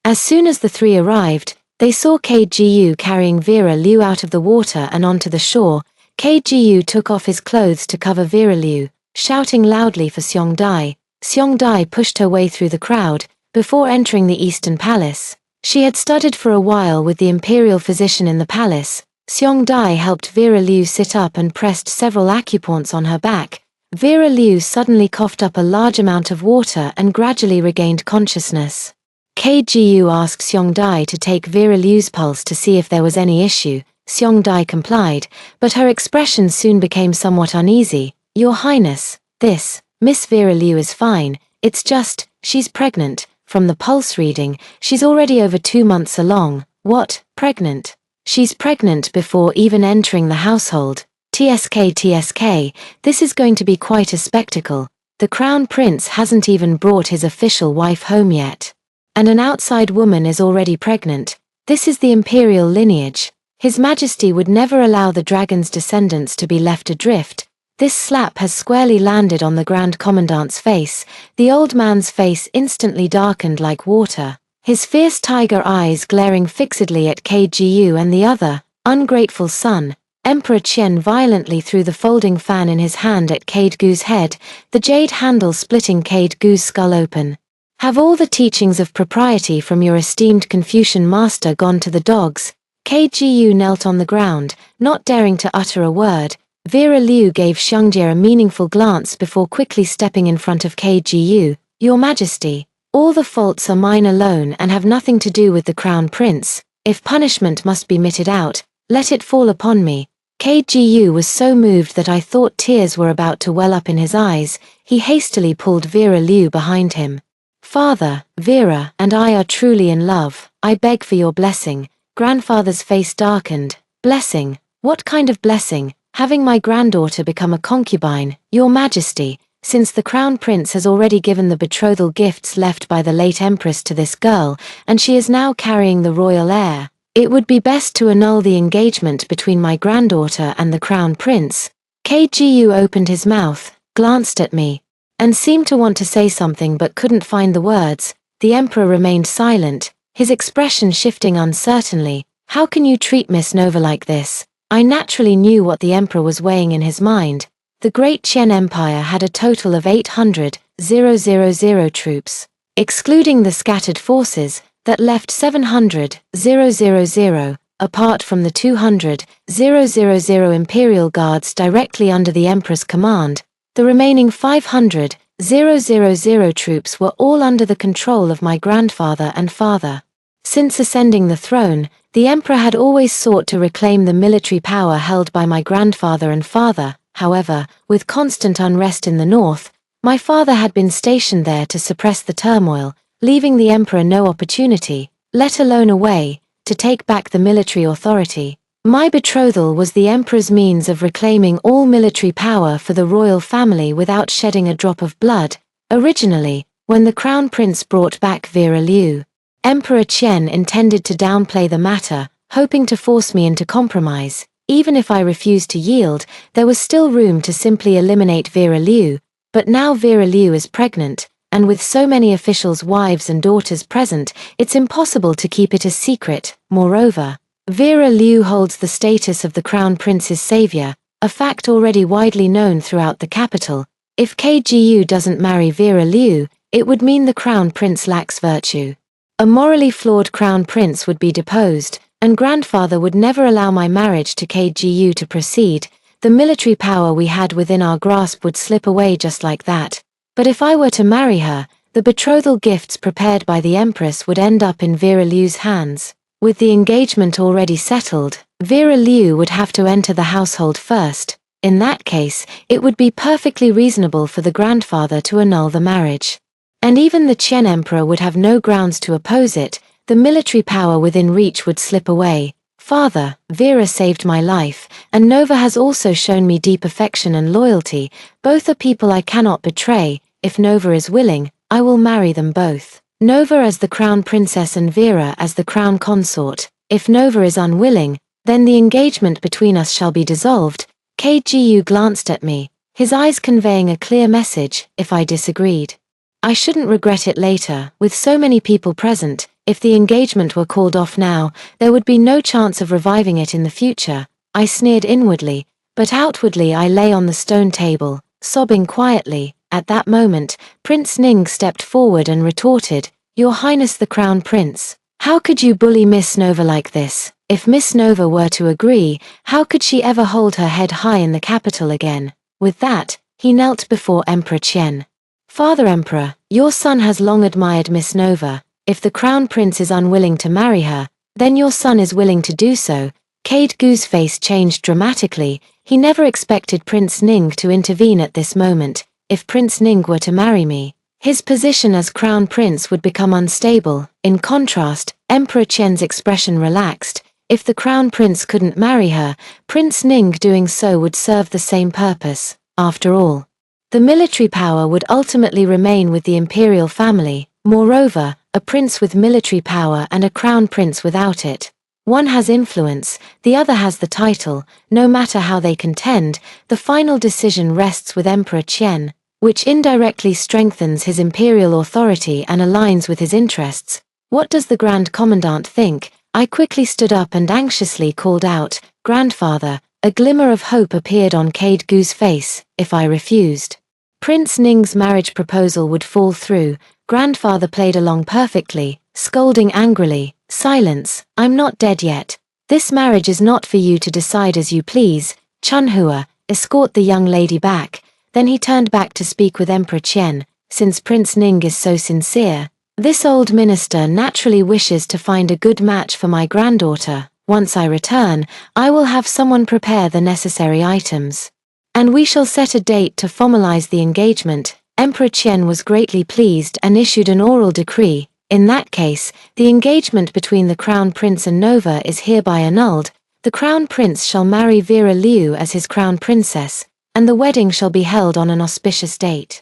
As soon as the three arrived, they saw KGU carrying Vera Liu out of the water and onto the shore. KGU took off his clothes to cover Vera Liu, shouting loudly for Xiong Dai. Xiong Dai pushed her way through the crowd, before entering the Eastern Palace. She had studied for a while with the imperial physician in the palace. Xiong Dai helped Vera Liu sit up and pressed several acupoints on her back. Vera Liu suddenly coughed up a large amount of water and gradually regained consciousness. KGU asked Xiong Dai to take Vera Liu's pulse to see if there was any issue. Xiong Dai complied, but her expression soon became somewhat uneasy. "Your Highness, Miss Vera Liu is fine, it's just, she's pregnant. From the pulse reading, she's already over 2 months along." "What, pregnant?" "She's pregnant before even entering the household. TSK, this is going to be quite a spectacle. The Crown Prince hasn't even brought his official wife home yet. And an outside woman is already pregnant. This is the imperial lineage. His Majesty would never allow the dragon's descendants to be left adrift." This slap has squarely landed on the Grand Commandant's face. The old man's face instantly darkened like water, his fierce tiger eyes glaring fixedly at KGU and the other, ungrateful son. Emperor Qian violently threw the folding fan in his hand at KGU's head, the jade handle splitting KGU's skull open. "Have all the teachings of propriety from your esteemed Confucian master gone to the dogs?" KGU knelt on the ground, not daring to utter a word. Vera Liu gave Xiangjie a meaningful glance before quickly stepping in front of KGU. "Your Majesty, all the faults are mine alone and have nothing to do with the Crown Prince. If punishment must be meted out, let it fall upon me." KGU was so moved that I thought tears were about to well up in his eyes. He hastily pulled Vera Liu behind him. "Father, Vera and I are truly in love. I beg for your blessing." Grandfather's face darkened. "Blessing? What kind of blessing? Having my granddaughter become a concubine, Your Majesty, since the Crown Prince has already given the betrothal gifts left by the late Empress to this girl, and she is now carrying the royal heir. It would be best to annul the engagement between my granddaughter and the Crown Prince." KGU opened his mouth, glanced at me, and seemed to want to say something but couldn't find the words. The Emperor remained silent, his expression shifting uncertainly. "How can you treat Miss Nova like this?" I naturally knew what the Emperor was weighing in his mind. The Great Qian Empire had a total of 800,000 troops, excluding the scattered forces, that left 700,000, apart from the 200,000 Imperial Guards directly under the Emperor's command. The remaining 500,000 troops were all under the control of my grandfather and father. Since ascending the throne, the Emperor had always sought to reclaim the military power held by my grandfather and father. However, with constant unrest in the north, my father had been stationed there to suppress the turmoil, leaving the Emperor no opportunity, let alone a way, to take back the military authority. My betrothal was the Emperor's means of reclaiming all military power for the royal family without shedding a drop of blood. Originally, when the Crown Prince brought back Vera Liu, Emperor Qian intended to downplay the matter, hoping to force me into compromise. Even if I refused to yield, there was still room to simply eliminate Vera Liu. But now Vera Liu is pregnant, and with so many officials' wives and daughters present, it's impossible to keep it a secret. Moreover, Vera Liu holds the status of the Crown Prince's savior, a fact already widely known throughout the capital. If KGU doesn't marry Vera Liu, it would mean the Crown Prince lacks virtue. A morally flawed Crown Prince would be deposed, and grandfather would never allow my marriage to KGU to proceed. The military power we had within our grasp would slip away just like that. But if I were to marry her, the betrothal gifts prepared by the Empress would end up in Vera Liu's hands. With the engagement already settled, Vera Liu would have to enter the household first. In that case, it would be perfectly reasonable for the grandfather to annul the marriage. And even the Qian Emperor would have no grounds to oppose it. The military power within reach would slip away. Father, Vera saved my life, and Nova has also shown me deep affection and loyalty. Both are people I cannot betray. If Nova is willing, I will marry them both. Nova as the crown princess and Vera as the crown consort. If Nova is unwilling, then the engagement between us shall be dissolved. KGU glanced at me, his eyes conveying a clear message. If I disagreed, I shouldn't regret it later. With so many people present, if the engagement were called off now, there would be no chance of reviving it in the future. I sneered inwardly, but outwardly I lay on the stone table, sobbing quietly. At that moment, Prince Ning stepped forward and retorted, "Your Highness the Crown Prince, how could you bully Miss Nova like this? If Miss Nova were to agree, how could she ever hold her head high in the capital again?" With that, he knelt before Emperor Qian. "Father Emperor, your son has long admired Miss Nova. If the Crown Prince is unwilling to marry her, then your son is willing to do so." KGU's face changed dramatically. He never expected Prince Ning to intervene at this moment. If Prince Ning were to marry me, his position as Crown Prince would become unstable. In contrast, Emperor Qian's expression relaxed. If the Crown Prince couldn't marry her, Prince Ning doing so would serve the same purpose. After all, the military power would ultimately remain with the imperial family. Moreover, a prince with military power and a crown prince without it. One has influence, the other has the title. No matter how they contend, the final decision rests with Emperor Qian, which indirectly strengthens his imperial authority and aligns with his interests. What does the Grand Commandant think? I quickly stood up and anxiously called out, "Grandfather." A glimmer of hope appeared on KGU's face. If I refused, Prince Ning's marriage proposal would fall through. Grandfather played along perfectly, scolding angrily, "Silence, I'm not dead yet. This marriage is not for you to decide as you please. Chunhua, escort the young lady back." Then he turned back to speak with Emperor Qian. "Since Prince Ning is so sincere, this old minister naturally wishes to find a good match for my granddaughter. Once I return, I will have someone prepare the necessary items, and we shall set a date to formalize the engagement." Emperor Qian was greatly pleased and issued an oral decree. "In that case, the engagement between the Crown Prince and Nova is hereby annulled. The Crown Prince shall marry Vera Liu as his Crown Princess, and the wedding shall be held on an auspicious date."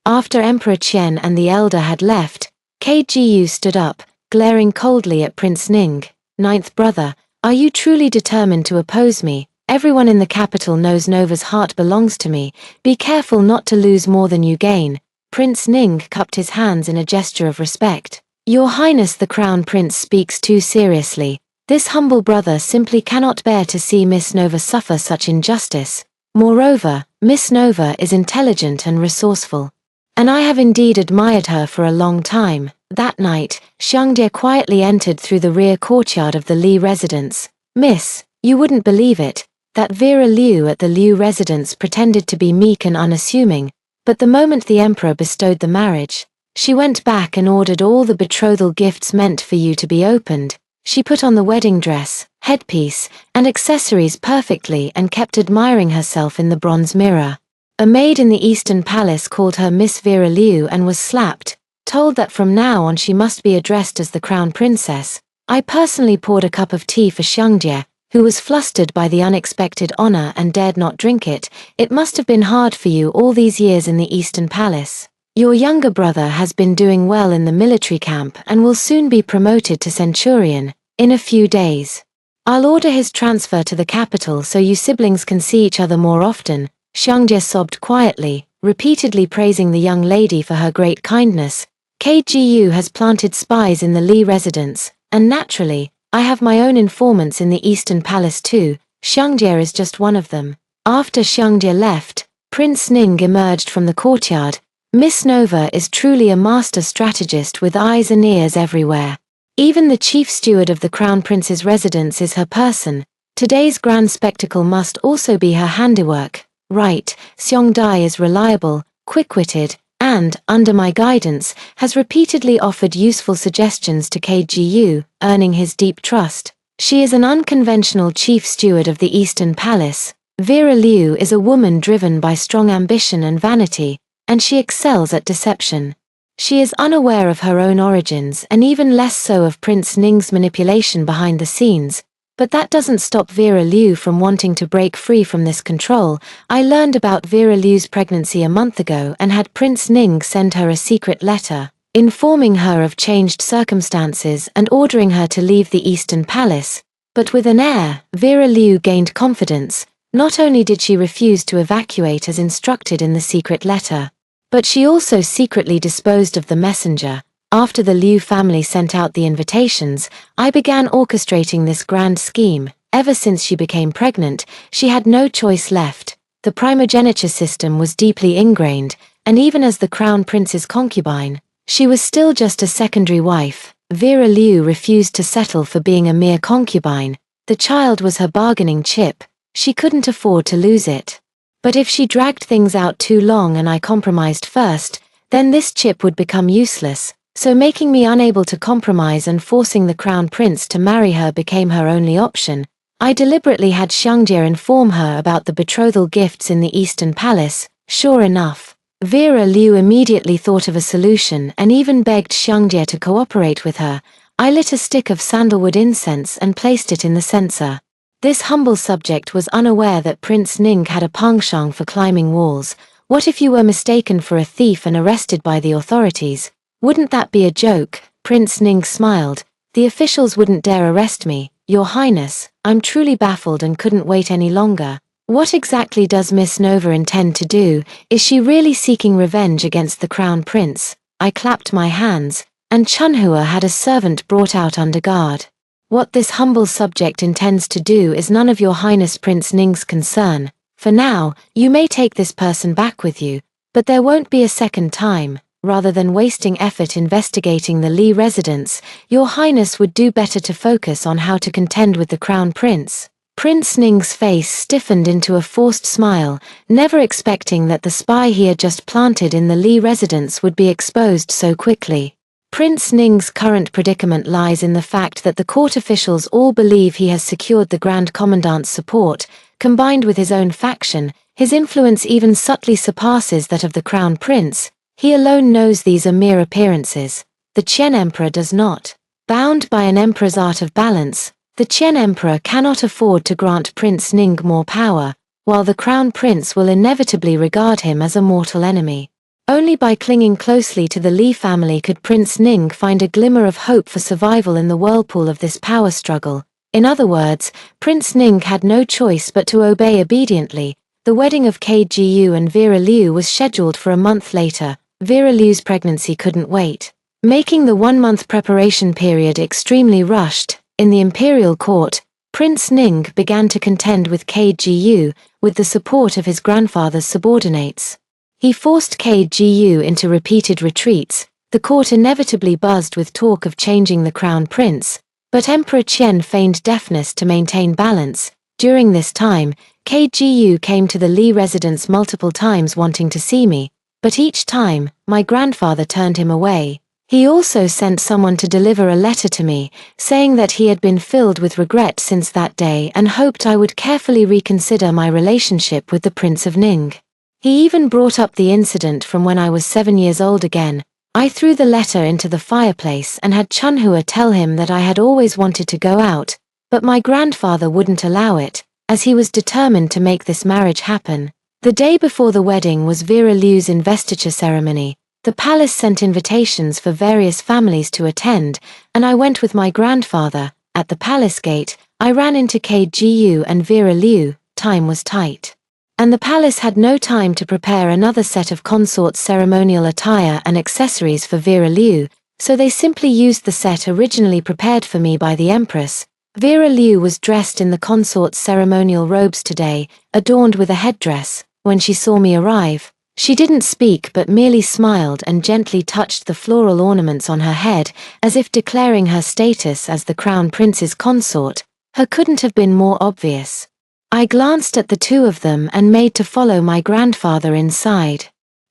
After Emperor Qian and the elder had left, KGU stood up, glaring coldly at Prince Ning. "Ninth brother, are you truly determined to oppose me? Everyone in the capital knows Nova's heart belongs to me. Be careful not to lose more than you gain." Prince Ning cupped his hands in a gesture of respect. "Your Highness the Crown Prince speaks too seriously. This humble brother simply cannot bear to see Miss Nova suffer such injustice. Moreover, Miss Nova is intelligent and resourceful, and I have indeed admired her for a long time." That night, Xiangjie quietly entered through the rear courtyard of the Li residence. "Miss, you wouldn't believe it. That Vera Liu at the Liu residence pretended to be meek and unassuming, but the moment the emperor bestowed the marriage, she went back and ordered all the betrothal gifts meant for you to be opened. She put on the wedding dress, headpiece, and accessories perfectly and kept admiring herself in the bronze mirror. A maid in the Eastern Palace called her Miss Vera Liu and was slapped, told that from now on she must be addressed as the Crown Princess. I personally poured a cup of tea for Xiangjie, who was flustered by the unexpected honor and dared not drink it. It must have been hard for you all these years in the Eastern Palace. Your younger brother has been doing well in the military camp and will soon be promoted to Centurion. In a few days, I'll order his transfer to the capital so you siblings can see each other more often." Xiangjie sobbed quietly, repeatedly praising the young lady for her great kindness. "KGU has planted spies in the Li residence, and naturally, I have my own informants in the Eastern Palace too. Xiangjie is just one of them." After Xiangjie left, Prince Ning emerged from the courtyard. "Miss Nova is truly a master strategist with eyes and ears everywhere. Even the chief steward of the Crown Prince's residence is her person. Today's grand spectacle must also be her handiwork. Right, Xiongdai is reliable, quick-witted, and, under my guidance, has repeatedly offered useful suggestions to KGU, earning his deep trust. She is an unconventional chief steward of the Eastern Palace. Vera Liu is a woman driven by strong ambition and vanity, and she excels at deception. She is unaware of her own origins and even less so of Prince Ning's manipulation behind the scenes, but that doesn't stop Vera Liu from wanting to break free from this control. I learned about Vera Liu's pregnancy a month ago and had Prince Ning send her a secret letter, informing her of changed circumstances and ordering her to leave the Eastern Palace. But with an air, Vera Liu gained confidence. Not only did she refuse to evacuate as instructed in the secret letter, but she also secretly disposed of the messenger. After the Liu family sent out the invitations, I began orchestrating this grand scheme. Ever since she became pregnant, she had no choice left. The primogeniture system was deeply ingrained, and even as the crown prince's concubine, she was still just a secondary wife. Vera Liu refused to settle for being a mere concubine. The child was her bargaining chip. She couldn't afford to lose it. But if she dragged things out too long and I compromised first, then this chip would become useless, so making me unable to compromise and forcing the crown prince to marry her became her only option. I deliberately had Xiangjie inform her about the betrothal gifts in the Eastern Palace. Sure enough, Vera Liu immediately thought of a solution and even begged Xiangjie to cooperate with her. I lit a stick of sandalwood incense and placed it in the censer. This humble subject was unaware that Prince Ning had a penchant for climbing walls. What if you were mistaken for a thief and arrested by the authorities? Wouldn't that be a joke? Prince Ning smiled. The officials wouldn't dare arrest me, Your Highness. I'm truly baffled and couldn't wait any longer. What exactly does Miss Nova intend to do? Is she really seeking revenge against the crown prince? I clapped my hands, and Chunhua had a servant brought out under guard. What this humble subject intends to do is none of Your Highness Prince Ning's concern. For now, you may take this person back with you, but there won't be a second time. Rather than wasting effort investigating the Li residence, Your Highness would do better to focus on how to contend with the crown prince. Prince Ning's face stiffened into a forced smile, never expecting that the spy he had just planted in the Li residence would be exposed so quickly. Prince Ning's current predicament lies in the fact that the court officials all believe he has secured the Grand Commandant's support. Combined with his own faction, his influence even subtly surpasses that of the Crown Prince. He alone knows these are mere appearances. The Qian Emperor does not. Bound by an emperor's art of balance, the Qian Emperor cannot afford to grant Prince Ning more power, while the Crown Prince will inevitably regard him as a mortal enemy. Only by clinging closely to the Li family could Prince Ning find a glimmer of hope for survival in the whirlpool of this power struggle. In other words, Prince Ning had no choice but to obey obediently. The wedding of KGU and Vera Liu was scheduled for a month later. Vera Liu's pregnancy couldn't wait, making the 1-month preparation period extremely rushed. In the imperial court, Prince Ning began to contend with KGU, with the support of his grandfather's subordinates. He forced KGU into repeated retreats. The court inevitably buzzed with talk of changing the crown prince, but Emperor Qian feigned deafness to maintain balance. During this time, KGU came to the Li residence multiple times wanting to see me, but each time, my grandfather turned him away. He also sent someone to deliver a letter to me, saying that he had been filled with regret since that day and hoped I would carefully reconsider my relationship with the Prince of Ning. He even brought up the incident from when I was 7 years old again. I threw the letter into the fireplace and had Chunhua tell him that I had always wanted to go out, but my grandfather wouldn't allow it, as he was determined to make this marriage happen. The day before the wedding was Vera Liu's investiture ceremony. The palace sent invitations for various families to attend, and I went with my grandfather. At the palace gate, I ran into KGU and Vera Liu. Time was tight, and the palace had no time to prepare another set of consort's ceremonial attire and accessories for Vera Liu, so they simply used the set originally prepared for me by the Empress. Vera Liu was dressed in the consort's ceremonial robes today, adorned with a headdress. When she saw me arrive, she didn't speak but merely smiled and gently touched the floral ornaments on her head, as if declaring her status as the crown prince's consort. Her couldn't have been more obvious. I glanced at the two of them and made to follow my grandfather inside.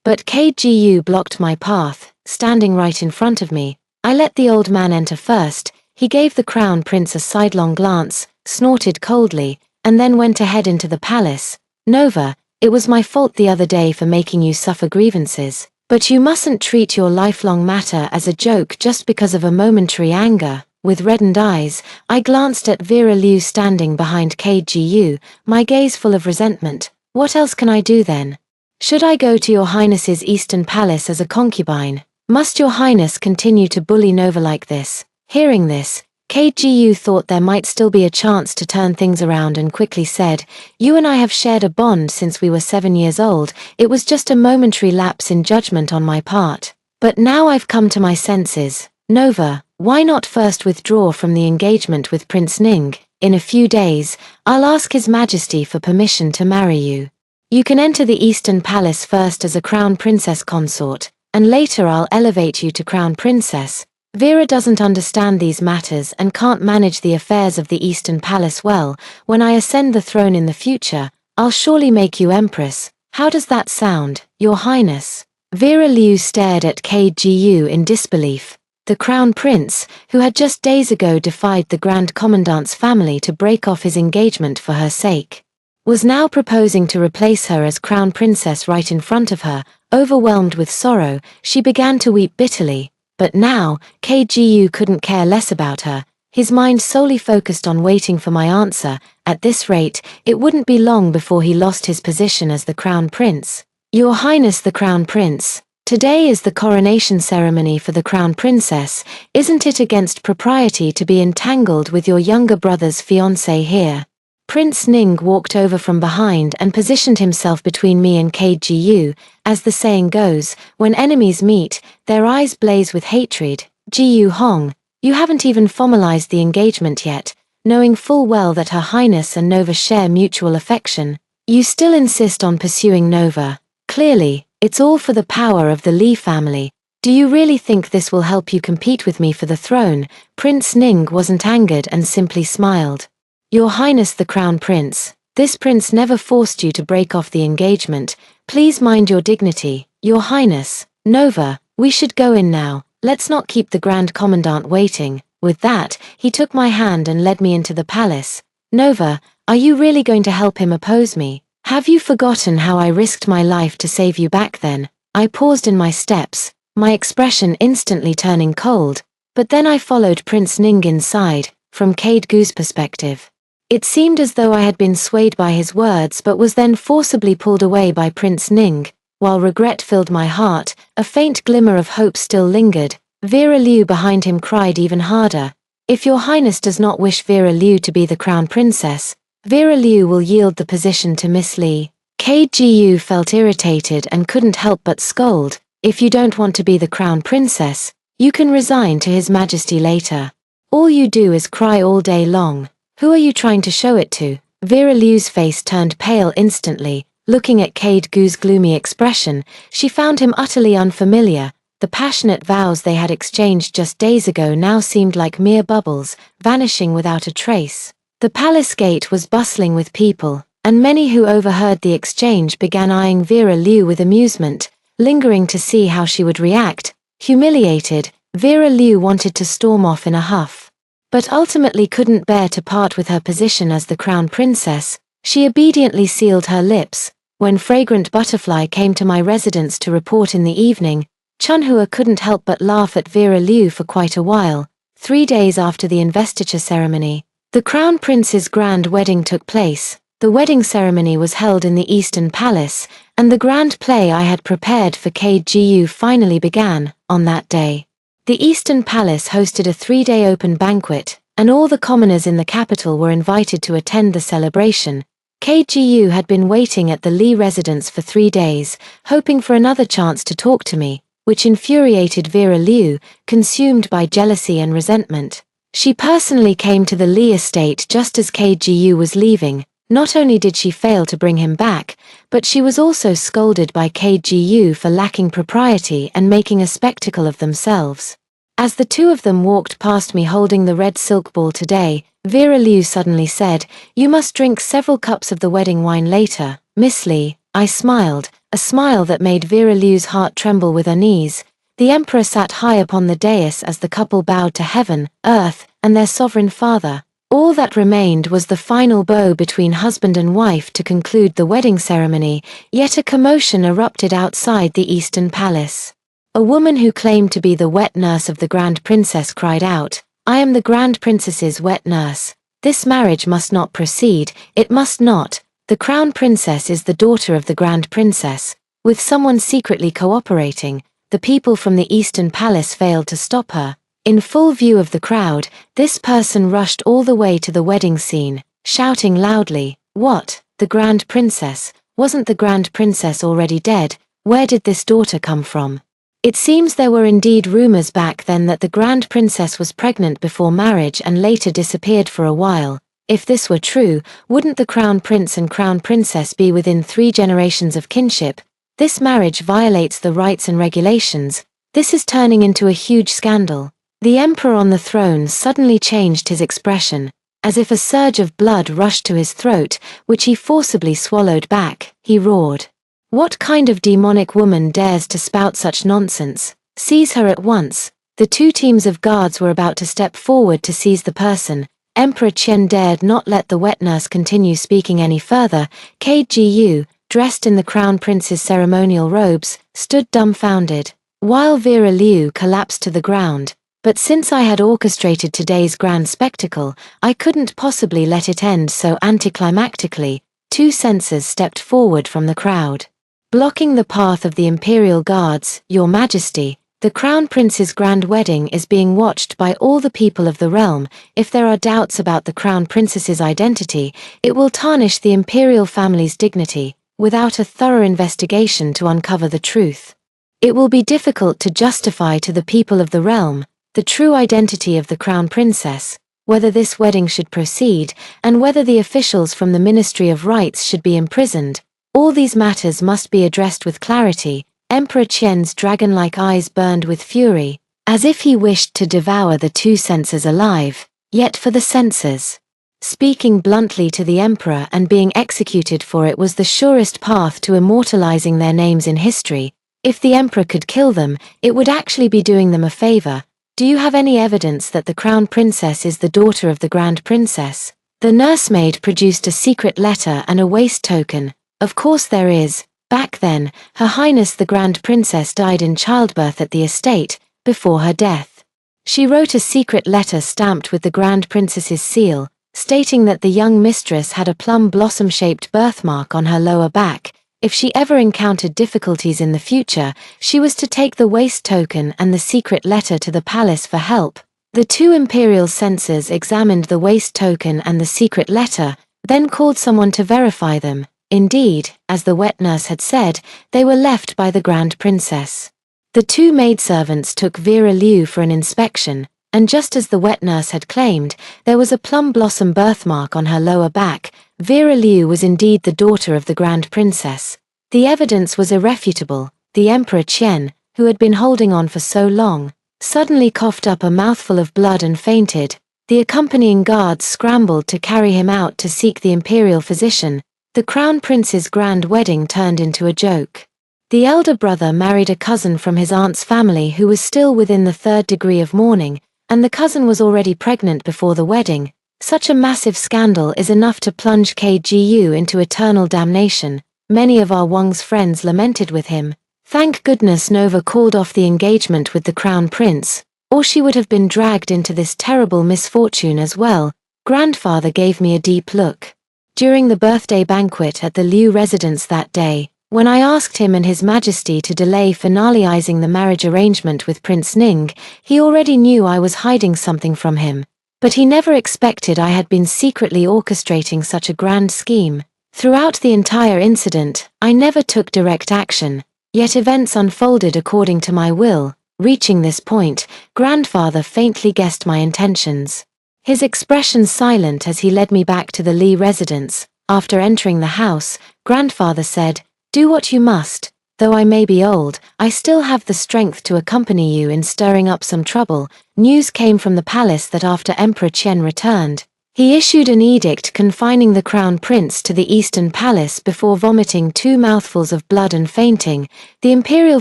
But KGU blocked my path, standing right in front of me. I let the old man enter first. He gave the crown prince a sidelong glance, snorted coldly, and then went ahead into the palace. Nova, it was my fault the other day for making you suffer grievances, but you mustn't treat your lifelong matter as a joke just because of a momentary anger. With reddened eyes, I glanced at Vera Liu standing behind KGU, my gaze full of resentment. What else can I do then? Should I go to your highness's eastern palace as a concubine? Must your highness continue to bully Nova like this? Hearing this, KGU thought there might still be a chance to turn things around and quickly said, "You and I have shared a bond since we were 7 years old. It was just a momentary lapse in judgment on my part. But now I've come to my senses. Nova, why not first withdraw from the engagement with Prince Ning? In a few days, I'll ask His Majesty for permission to marry you. You can enter the Eastern Palace first as a Crown Princess consort, and later I'll elevate you to Crown Princess." Vera doesn't understand these matters and can't manage the affairs of the Eastern Palace well. When I ascend the throne in the future, I'll surely make you Empress. How does that sound, Your Highness? Vera Liu stared at KGU in disbelief. The Crown Prince, who had just days ago defied the Grand Commandant's family to break off his engagement for her sake, was now proposing to replace her as Crown Princess right in front of her. Overwhelmed with sorrow, she began to weep bitterly. But now, KGU couldn't care less about her, his mind solely focused on waiting for my answer. At this rate, it wouldn't be long before he lost his position as the Crown Prince. Your Highness the Crown Prince, today is the coronation ceremony for the Crown Princess. Isn't it against propriety to be entangled with your younger brother's fiancée here? Prince Ning walked over from behind and positioned himself between me and KGU. As the saying goes, when enemies meet, their eyes blaze with hatred. Jiyu Hong, you haven't even formalized the engagement yet, knowing full well that Her Highness and Nova share mutual affection. You still insist on pursuing Nova. Clearly, it's all for the power of the Li family. Do you really think this will help you compete with me for the throne? Prince Ning wasn't angered and simply smiled. Your Highness the Crown Prince, this prince never forced you to break off the engagement. Please mind your dignity. Your Highness, Nova, we should go in now. Let's not keep the Grand Commandant waiting. With that, he took my hand and led me into the palace. Nova, are you really going to help him oppose me? Have you forgotten how I risked my life to save you back then? I paused in my steps, my expression instantly turning cold, but then I followed Prince Ning inside. From KGU's perspective, it seemed as though I had been swayed by his words but was then forcibly pulled away by Prince Ning. While regret filled my heart, a faint glimmer of hope still lingered. Vera Liu behind him cried even harder. If Your Highness does not wish Vera Liu to be the Crown Princess, Vera Liu will yield the position to Miss Li. KGU felt irritated and couldn't help but scold. If you don't want to be the Crown Princess, you can resign to His Majesty later. All you do is cry all day long. Who are you trying to show it to? Vera Liu's face turned pale instantly. Looking at KGU's gloomy expression, she found him utterly unfamiliar. The passionate vows they had exchanged just days ago now seemed like mere bubbles, vanishing without a trace. The palace gate was bustling with people, and many who overheard the exchange began eyeing Vera Liu with amusement, lingering to see how she would react. Humiliated, Vera Liu wanted to storm off in a huff, but ultimately couldn't bear to part with her position as the Crown Princess. She obediently sealed her lips. When Fragrant Butterfly came to my residence to report in the evening, Chunhua couldn't help but laugh at Vera Liu for quite a while. 3 days after the investiture ceremony, the Crown Prince's grand wedding took place. The wedding ceremony was held in the Eastern Palace, and the grand play I had prepared for KGU finally began. On that day, the Eastern Palace hosted a 3-day open banquet, and all the commoners in the capital were invited to attend the celebration. KGU had been waiting at the Li residence for 3 days, hoping for another chance to talk to me, which infuriated Vera Liu, consumed by jealousy and resentment. She personally came to the Li estate just as KGU was leaving. Not only did she fail to bring him back, but she was also scolded by KGU for lacking propriety and making a spectacle of themselves. As the two of them walked past me holding the red silk ball today, Vera Liu suddenly said, "You must drink several cups of the wedding wine later, Miss Li." I smiled, a smile that made Vera Liu's heart tremble with unease. The emperor sat high upon the dais as the couple bowed to heaven, earth, and their sovereign father. All that remained was the final bow between husband and wife to conclude the wedding ceremony, yet a commotion erupted outside the Eastern Palace. A woman who claimed to be the wet nurse of the Grand Princess cried out, "I am the Grand Princess's wet nurse. This marriage must not proceed, it must not. The Crown Princess is the daughter of the Grand Princess." With someone secretly cooperating, the people from the Eastern Palace failed to stop her. In full view of the crowd, this person rushed all the way to the wedding scene, shouting loudly, "What? The Grand Princess? Wasn't the Grand Princess already dead? Where did this daughter come from?" It seems there were indeed rumors back then that the Grand Princess was pregnant before marriage and later disappeared for a while. If this were true, wouldn't the Crown Prince and Crown Princess be within 3 generations of kinship? This marriage violates the rights and regulations. This is turning into a huge scandal. The emperor on the throne suddenly changed his expression, as if a surge of blood rushed to his throat, which he forcibly swallowed back. He roared, "What kind of demonic woman dares to spout such nonsense? Seize her at once." The 2 teams of guards were about to step forward to seize the person. Emperor Qian dared not let the wet nurse continue speaking any further. Kgu, dressed in the crown prince's ceremonial robes, stood dumbfounded, while Vera Liu collapsed to the ground. But since I had orchestrated today's grand spectacle, I couldn't possibly let it end so anticlimactically. 2 censors stepped forward from the crowd. Blocking the path of the imperial guards, "Your Majesty, the Crown Prince's grand wedding is being watched by all the people of the realm. If there are doubts about the Crown Princess's identity, it will tarnish the imperial family's dignity. Without a thorough investigation to uncover the truth, it will be difficult to justify to the people of the realm the true identity of the Crown Princess, whether this wedding should proceed, and whether the officials from the Ministry of Rights should be imprisoned. All these matters must be addressed with clarity." Emperor Qian's dragon-like eyes burned with fury, as if he wished to devour the 2 censors alive. Yet for the censors, speaking bluntly to the emperor and being executed for it was the surest path to immortalizing their names in history. If the emperor could kill them, it would actually be doing them a favor. "Do you have any evidence that the Crown Princess is the daughter of the Grand Princess?" The nursemaid produced a secret letter and a waist token. "Of course there is. Back then, Her Highness the Grand Princess died in childbirth at the estate, before her death. She wrote a secret letter stamped with the Grand Princess's seal, stating that the young mistress had a plum blossom-shaped birthmark on her lower back. If she ever encountered difficulties in the future, she was to take the waist token and the secret letter to the palace for help." The 2 imperial censors examined the waist token and the secret letter, then called someone to verify them. Indeed, as the wet nurse had said, they were left by the Grand Princess. The 2 maidservants took Vera Liu for an inspection, and just as the wet nurse had claimed, there was a plum blossom birthmark on her lower back. Vera Liu was indeed the daughter of the Grand Princess. The evidence was irrefutable. The Emperor Qian, who had been holding on for so long, suddenly coughed up a mouthful of blood and fainted. The accompanying guards scrambled to carry him out to seek the imperial physician. The Crown Prince's grand wedding turned into a joke. The elder brother married a cousin from his aunt's family who was still within the 3rd degree of mourning, and the cousin was already pregnant before the wedding. Such a massive scandal is enough to plunge Kgu into eternal damnation. Many of our Wang's friends lamented with him. Thank goodness Nova called off the engagement with the Crown Prince, or she would have been dragged into this terrible misfortune as well. Grandfather gave me a deep look during the birthday banquet at the Liu residence that day, when I asked him and His Majesty to delay finalizing the marriage arrangement with Prince Ning. He already knew I was hiding something from him, but he never expected I had been secretly orchestrating such a grand scheme. Throughout the entire incident, I never took direct action, yet events unfolded according to my will. Reaching this point, Grandfather faintly guessed my intentions. His expression silent as he led me back to the Li residence. After entering the house, Grandfather said, "Do what you must. Though I may be old, I still have the strength to accompany you in stirring up some trouble." News came from the palace that after Emperor Qian returned, He issued an edict confining the crown prince to the Eastern Palace before vomiting 2 mouthfuls of blood and fainting. The imperial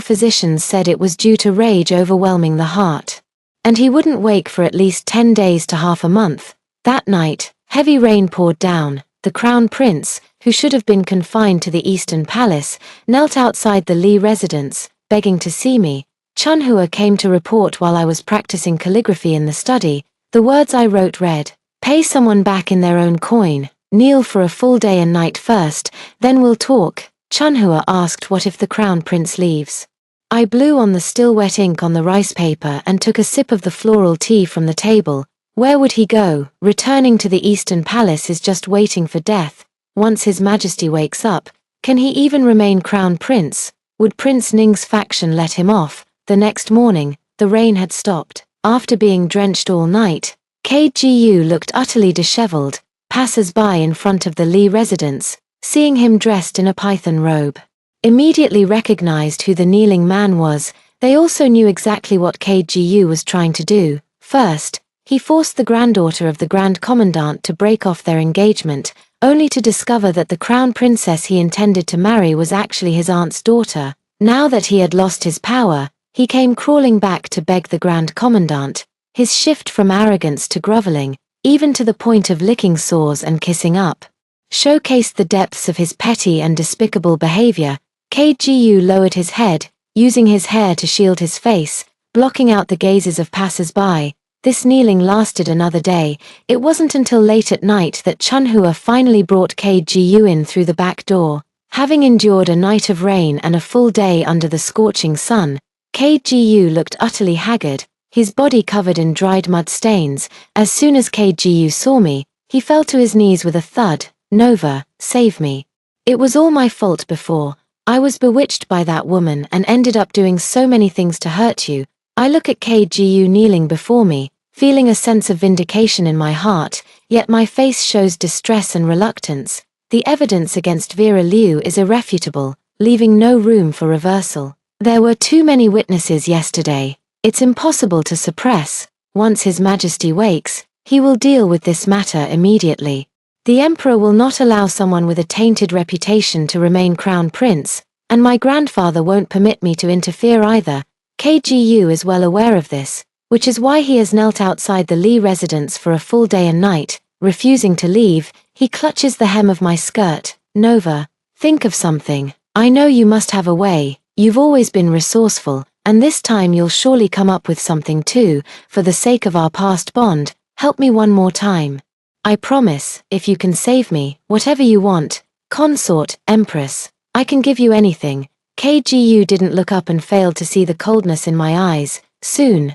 physicians said it was due to rage overwhelming the heart. And he wouldn't wake for at least 10 days to half a month. That night, heavy rain poured down. The crown prince, who should have been confined to the Eastern Palace, knelt outside the Li residence, begging to see me. Chunhua came to report while I was practicing calligraphy in the study. The words I wrote read, "Pay someone back in their own coin, kneel for a full day and night first, then we'll talk." Chunhua asked what if the crown prince leaves. I blew on the still wet ink on the rice paper and took a sip of the floral tea from the table. Where would he go? Returning to the Eastern Palace is just waiting for death. Once His Majesty wakes up, can he even remain crown prince? Would Prince Ning's faction let him off? The next morning, the rain had stopped. After being drenched all night, KGU looked utterly disheveled. Passers-by in front of the Li residence, seeing him dressed in a python robe, immediately recognized who the kneeling man was. They also knew exactly what KGU was trying to do. First, he forced the granddaughter of the Grand Commandant to break off their engagement, only to discover that the crown princess he intended to marry was actually his aunt's daughter. Now that he had lost his power, he came crawling back to beg the Grand Commandant. His shift from arrogance to groveling, even to the point of licking sores and kissing up, showcased the depths of his petty and despicable behavior. KGU lowered his head, using his hair to shield his face, blocking out the gazes of passers-by. This kneeling lasted another day. It wasn't until late at night that Chunhua finally brought KGU in through the back door. Having endured a night of rain and a full day under the scorching sun, KGU looked utterly haggard, his body covered in dried mud stains. As soon as KGU saw me, he fell to his knees with a thud. "Nova, save me. It was all my fault before. I was bewitched by that woman and ended up doing so many things to hurt you." I look at KGU kneeling before me, feeling a sense of vindication in my heart, yet my face shows distress and reluctance. The evidence against Vera Liu is irrefutable, leaving no room for reversal. There were too many witnesses yesterday. It's impossible to suppress. Once His Majesty wakes, he will deal with this matter immediately. The Emperor will not allow someone with a tainted reputation to remain crown prince, and my grandfather won't permit me to interfere either. KGU is well aware of this, which is why he has knelt outside the Li residence for a full day and night, refusing to leave. He clutches the hem of my skirt. "Nova, think of something. I know you must have a way. You've always been resourceful, and this time you'll surely come up with something too. For the sake of our past bond, help me one more time. I promise, if you can save me, whatever you want, consort, empress, I can give you anything." KGU didn't look up and failed to see the coldness in my eyes. Soon,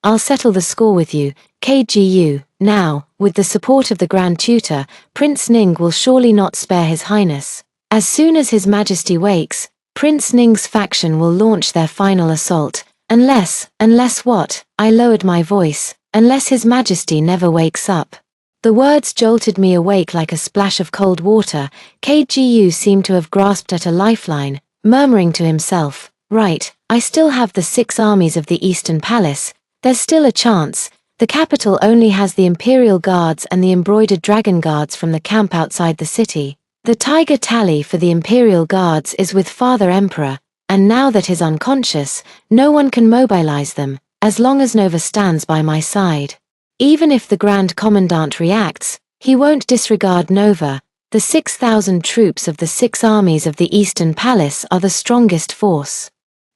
I'll settle the score with you, KGU." Now, with the support of the Grand Tutor, Prince Ning will surely not spare His Highness. As soon as His Majesty wakes, Prince Ning's faction will launch their final assault. Unless what? I lowered my voice. Unless His Majesty never wakes up. The words jolted me awake like a splash of cold water. KGU seemed to have grasped at a lifeline, murmuring to himself, "Right, I still have the 6 armies of the Eastern Palace. There's still a chance. The capital only has the Imperial Guards and the embroidered dragon guards from the camp outside the city. The tiger tally for the Imperial Guards is with Father Emperor, and now that he's unconscious, no one can mobilize them, as long as Nova stands by my side. Even if the Grand Commandant reacts, he won't disregard Nova. The 6,000 troops of the 6 armies of the Eastern Palace are the strongest force.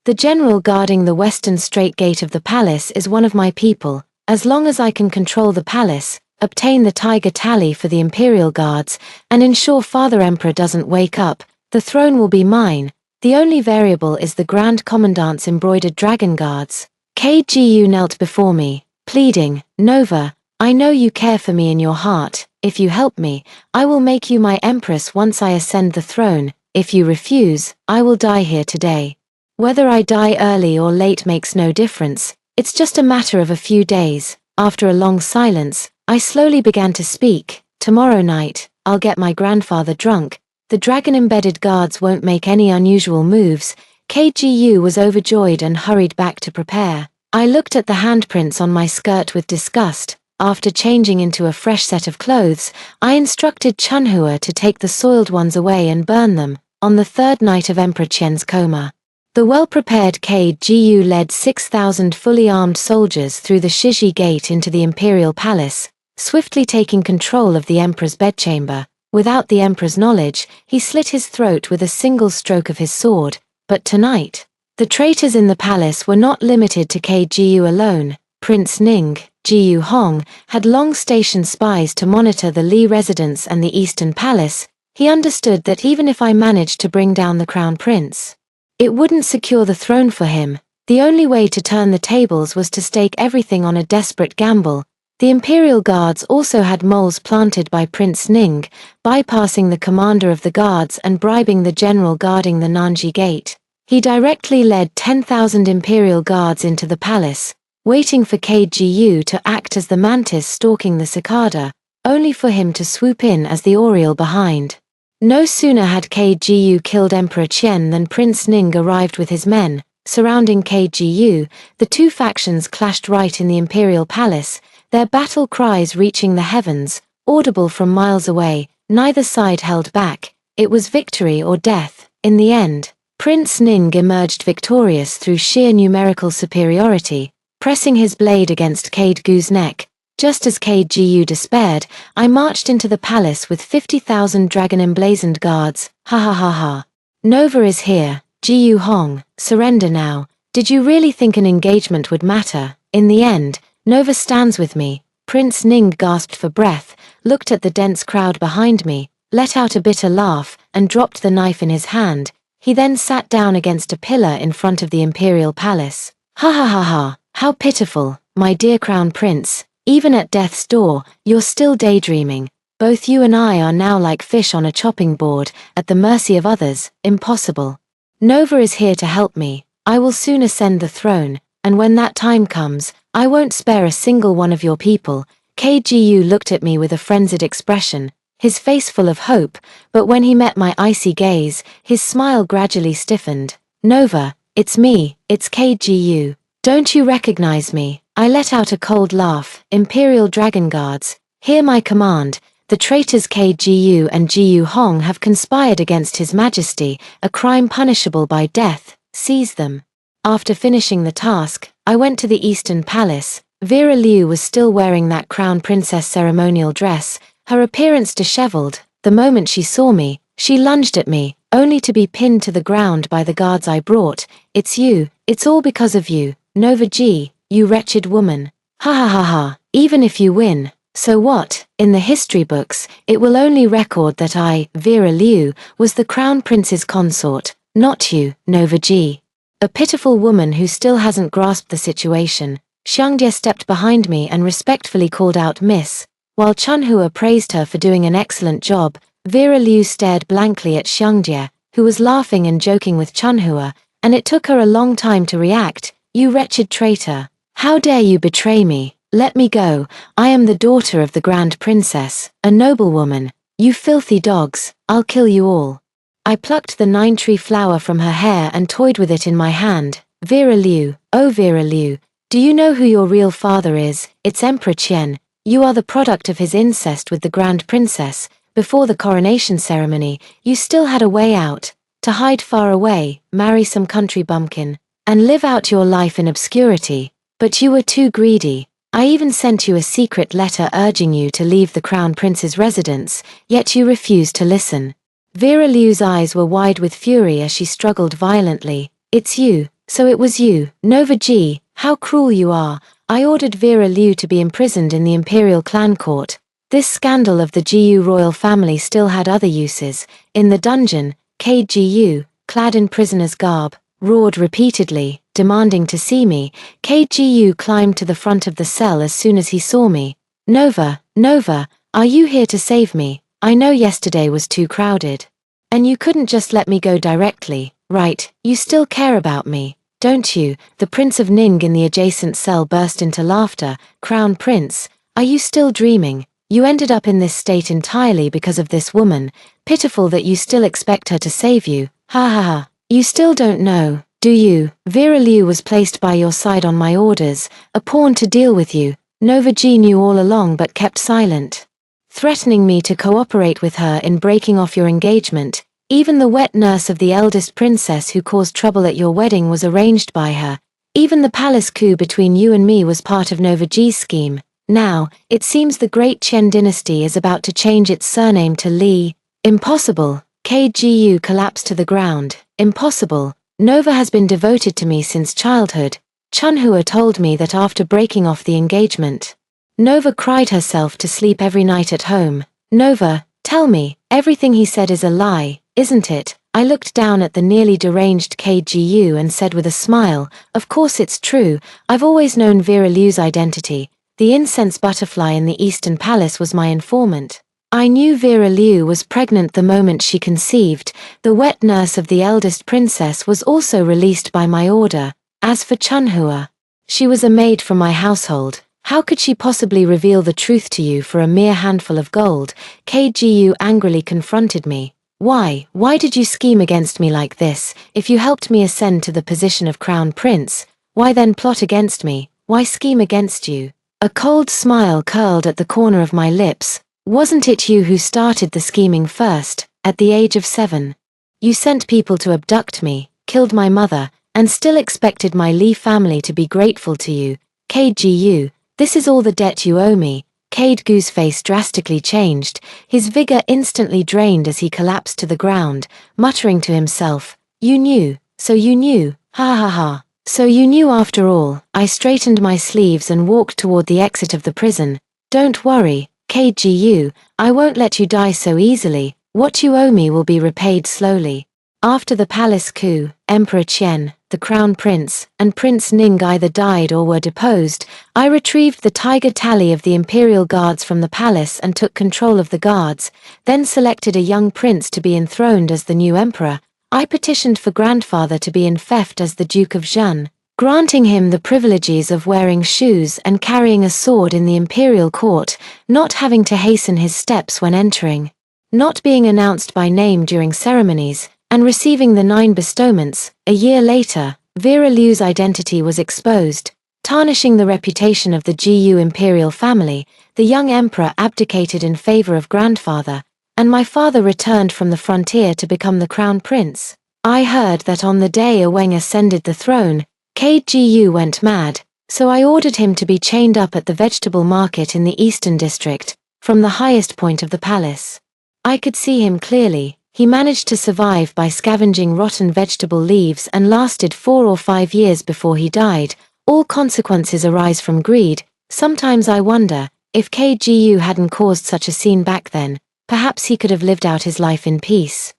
The general guarding the western straight gate of the palace is one of my people. As long as I can control the palace, obtain the tiger tally for the Imperial Guards, and ensure Father Emperor doesn't wake up, the throne will be mine. The only variable is the Grand Commandant's embroidered dragon guards." KGU knelt before me, pleading, "Nova, I know you care for me in your heart. If you help me, I will make you my empress once I ascend the throne. If you refuse, I will die here today. Whether I die early or late makes no difference. It's just a matter of a few days." After a long silence, I slowly began to speak. "Tomorrow night, I'll get my grandfather drunk. The dragon-embedded guards won't make any unusual moves." KGU was overjoyed and hurried back to prepare. I looked at the handprints on my skirt with disgust. After changing into a fresh set of clothes, I instructed Chunhua to take the soiled ones away and burn them, on the third night of Emperor Qian's coma. The well-prepared KGU led 6,000 fully armed soldiers through the Shiji Gate into the imperial palace, swiftly taking control of the emperor's bedchamber. Without the emperor's knowledge, he slit his throat with a single stroke of his sword. But tonight, the traitors in the palace were not limited to KGU alone. Prince Ning, Jiyu Hong, had long stationed spies to monitor the Li residence and the Eastern Palace. He understood that even if I managed to bring down the crown prince, it wouldn't secure the throne for him. The only way to turn the tables was to stake everything on a desperate gamble. The Imperial Guards also had moles planted by Prince Ning, bypassing the commander of the guards and bribing the general guarding the Nanji Gate. He directly led 10,000 Imperial Guards into the palace, waiting for KGU to act as the mantis stalking the cicada, only for him to swoop in as the oriole behind. No sooner had KGU killed Emperor Qian than Prince Ning arrived with his men. Surrounding KGU, the two factions clashed right in the Imperial Palace, their battle cries reaching the heavens, audible from miles away. Neither side held back. It was victory or death. In the end, Prince Ning emerged victorious through sheer numerical superiority, pressing his blade against KGU's neck. Just as KGU despaired, I marched into the palace with 50,000 dragon-emblazoned guards. Ha ha ha ha. Nova is here. Jiyu Hong, surrender now. Did you really think an engagement would matter? In the end, Nova stands with me. Prince Ning gasped for breath, looked at the dense crowd behind me, let out a bitter laugh, and dropped the knife in his hand. He then sat down against a pillar in front of the Imperial Palace. Ha ha ha ha, how pitiful, my dear Crown Prince. Even at death's door, you're still daydreaming. Both you and I are now like fish on a chopping board, at the mercy of others. Impossible. Nova is here to help me. I will soon ascend the throne, and when that time comes, I won't spare a single one of your people. KGU looked at me with a frenzied expression, his face full of hope, but when he met my icy gaze, his smile gradually stiffened. Nova, it's me, it's KGU. Don't you recognize me? I let out a cold laugh. Imperial Dragon Guards, hear my command. The traitors KGU and Jiyu Hong have conspired against His Majesty, a crime punishable by death. Seize them. After finishing the task, I went to the Eastern Palace. Vera Liu was still wearing that crown princess ceremonial dress, her appearance disheveled. The moment she saw me, she lunged at me, only to be pinned to the ground by the guards I brought. It's you, it's all because of you, Nova G, you wretched woman. Ha ha ha ha, even if you win, so what? In the history books, it will only record that I, Vera Liu, was the crown prince's consort, not you, Nova G. A pitiful woman who still hasn't grasped the situation. Xiangjie stepped behind me and respectfully called out Miss. While Chunhua praised her for doing an excellent job, Vera Liu stared blankly at Xiangjie, who was laughing and joking with Chunhua, and it took her a long time to react. You wretched traitor. How dare you betray me? Let me go. I am the daughter of the Grand Princess, a noblewoman. You filthy dogs, I'll kill you all. I plucked the 9-tree flower from her hair and toyed with it in my hand. Vera Liu, oh Vera Liu, do you know who your real father is? It's Emperor Qian. You are the product of his incest with the Grand Princess. Before the coronation ceremony, you still had a way out. To hide far away, marry some country bumpkin, and live out your life in obscurity. But you were too greedy. I even sent you a secret letter urging you to leave the Crown Prince's residence, yet you refused to listen. Vera Liu's eyes were wide with fury as she struggled violently. It's you, so it was you, Nova G, how cruel you are. I ordered Vera Liu to be imprisoned in the Imperial Clan Court. This scandal of the Jiyu royal family still had other uses. In the dungeon, KGU, clad in prisoner's garb, roared repeatedly, demanding to see me. KGU climbed to the front of the cell as soon as he saw me. Nova, Nova, are you here to save me? I know yesterday was too crowded. And you couldn't just let me go directly, right? You still care about me, don't you? The Prince of Ning in the adjacent cell burst into laughter. Crown Prince, are you still dreaming? You ended up in this state entirely because of this woman. Pitiful that you still expect her to save you. Ha ha ha. You still don't know, do you? Vera Liu was placed by your side on my orders, a pawn to deal with you. Nova G knew all along but kept silent, threatening me to cooperate with her in breaking off your engagement. Even the wet nurse of the eldest princess who caused trouble at your wedding was arranged by her. Even the palace coup between you and me was part of Nova G's scheme. Now, it seems the Great Qian dynasty is about to change its surname to Li. Impossible. KGU collapsed to the ground. Impossible. Nova has been devoted to me since childhood. Chunhua told me that after breaking off the engagement, Nova cried herself to sleep every night at home. Nova, tell me, everything he said is a lie, isn't it? I looked down at the nearly deranged KGU and said with a smile, of course it's true. I've always known Vera Liu's identity. The incense butterfly in the Eastern Palace was my informant. I knew Vera Liu was pregnant the moment she conceived. The wet nurse of the eldest princess was also released by my order. As for Chunhua, she was a maid from my household. How could she possibly reveal the truth to you for a mere handful of gold? KGU angrily confronted me. Why did you scheme against me like this? If you helped me ascend to the position of crown prince, why then plot against me? Why scheme against you? A cold smile curled at the corner of my lips. Wasn't it you who started the scheming first, at the age of 7? You sent people to abduct me, killed my mother, and still expected my Li family to be grateful to you. KGU, this is all the debt you owe me. KGU's face drastically changed, his vigor instantly drained as he collapsed to the ground, muttering to himself, you knew, so you knew, ha ha ha. So you knew after all. I straightened my sleeves and walked toward the exit of the prison. Don't worry, KGU, I won't let you die so easily. What you owe me will be repaid slowly. After the palace coup, Emperor Qian, the crown prince, and Prince Ning either died or were deposed. I retrieved the tiger tally of the imperial guards from the palace and took control of the guards, then selected a young prince to be enthroned as the new emperor. I petitioned for grandfather to be enfeoffed as the Duke of Zhan, granting him the privileges of wearing shoes and carrying a sword in the imperial court, not having to hasten his steps when entering, not being announced by name during ceremonies, and receiving the 9 bestowments. A year later, Vera Liu's identity was exposed, tarnishing the reputation of the GU imperial family. The young emperor abdicated in favor of grandfather, and my father returned from the frontier to become the crown prince. I heard that on the day Aweng ascended the throne, KGU went mad, so I ordered him to be chained up at the vegetable market in the eastern district, from the highest point of the palace. I could see him clearly. He managed to survive by scavenging rotten vegetable leaves and lasted 4 or 5 years before he died. All consequences arise from greed. Sometimes I wonder, if KGU hadn't caused such a scene back then, perhaps he could have lived out his life in peace.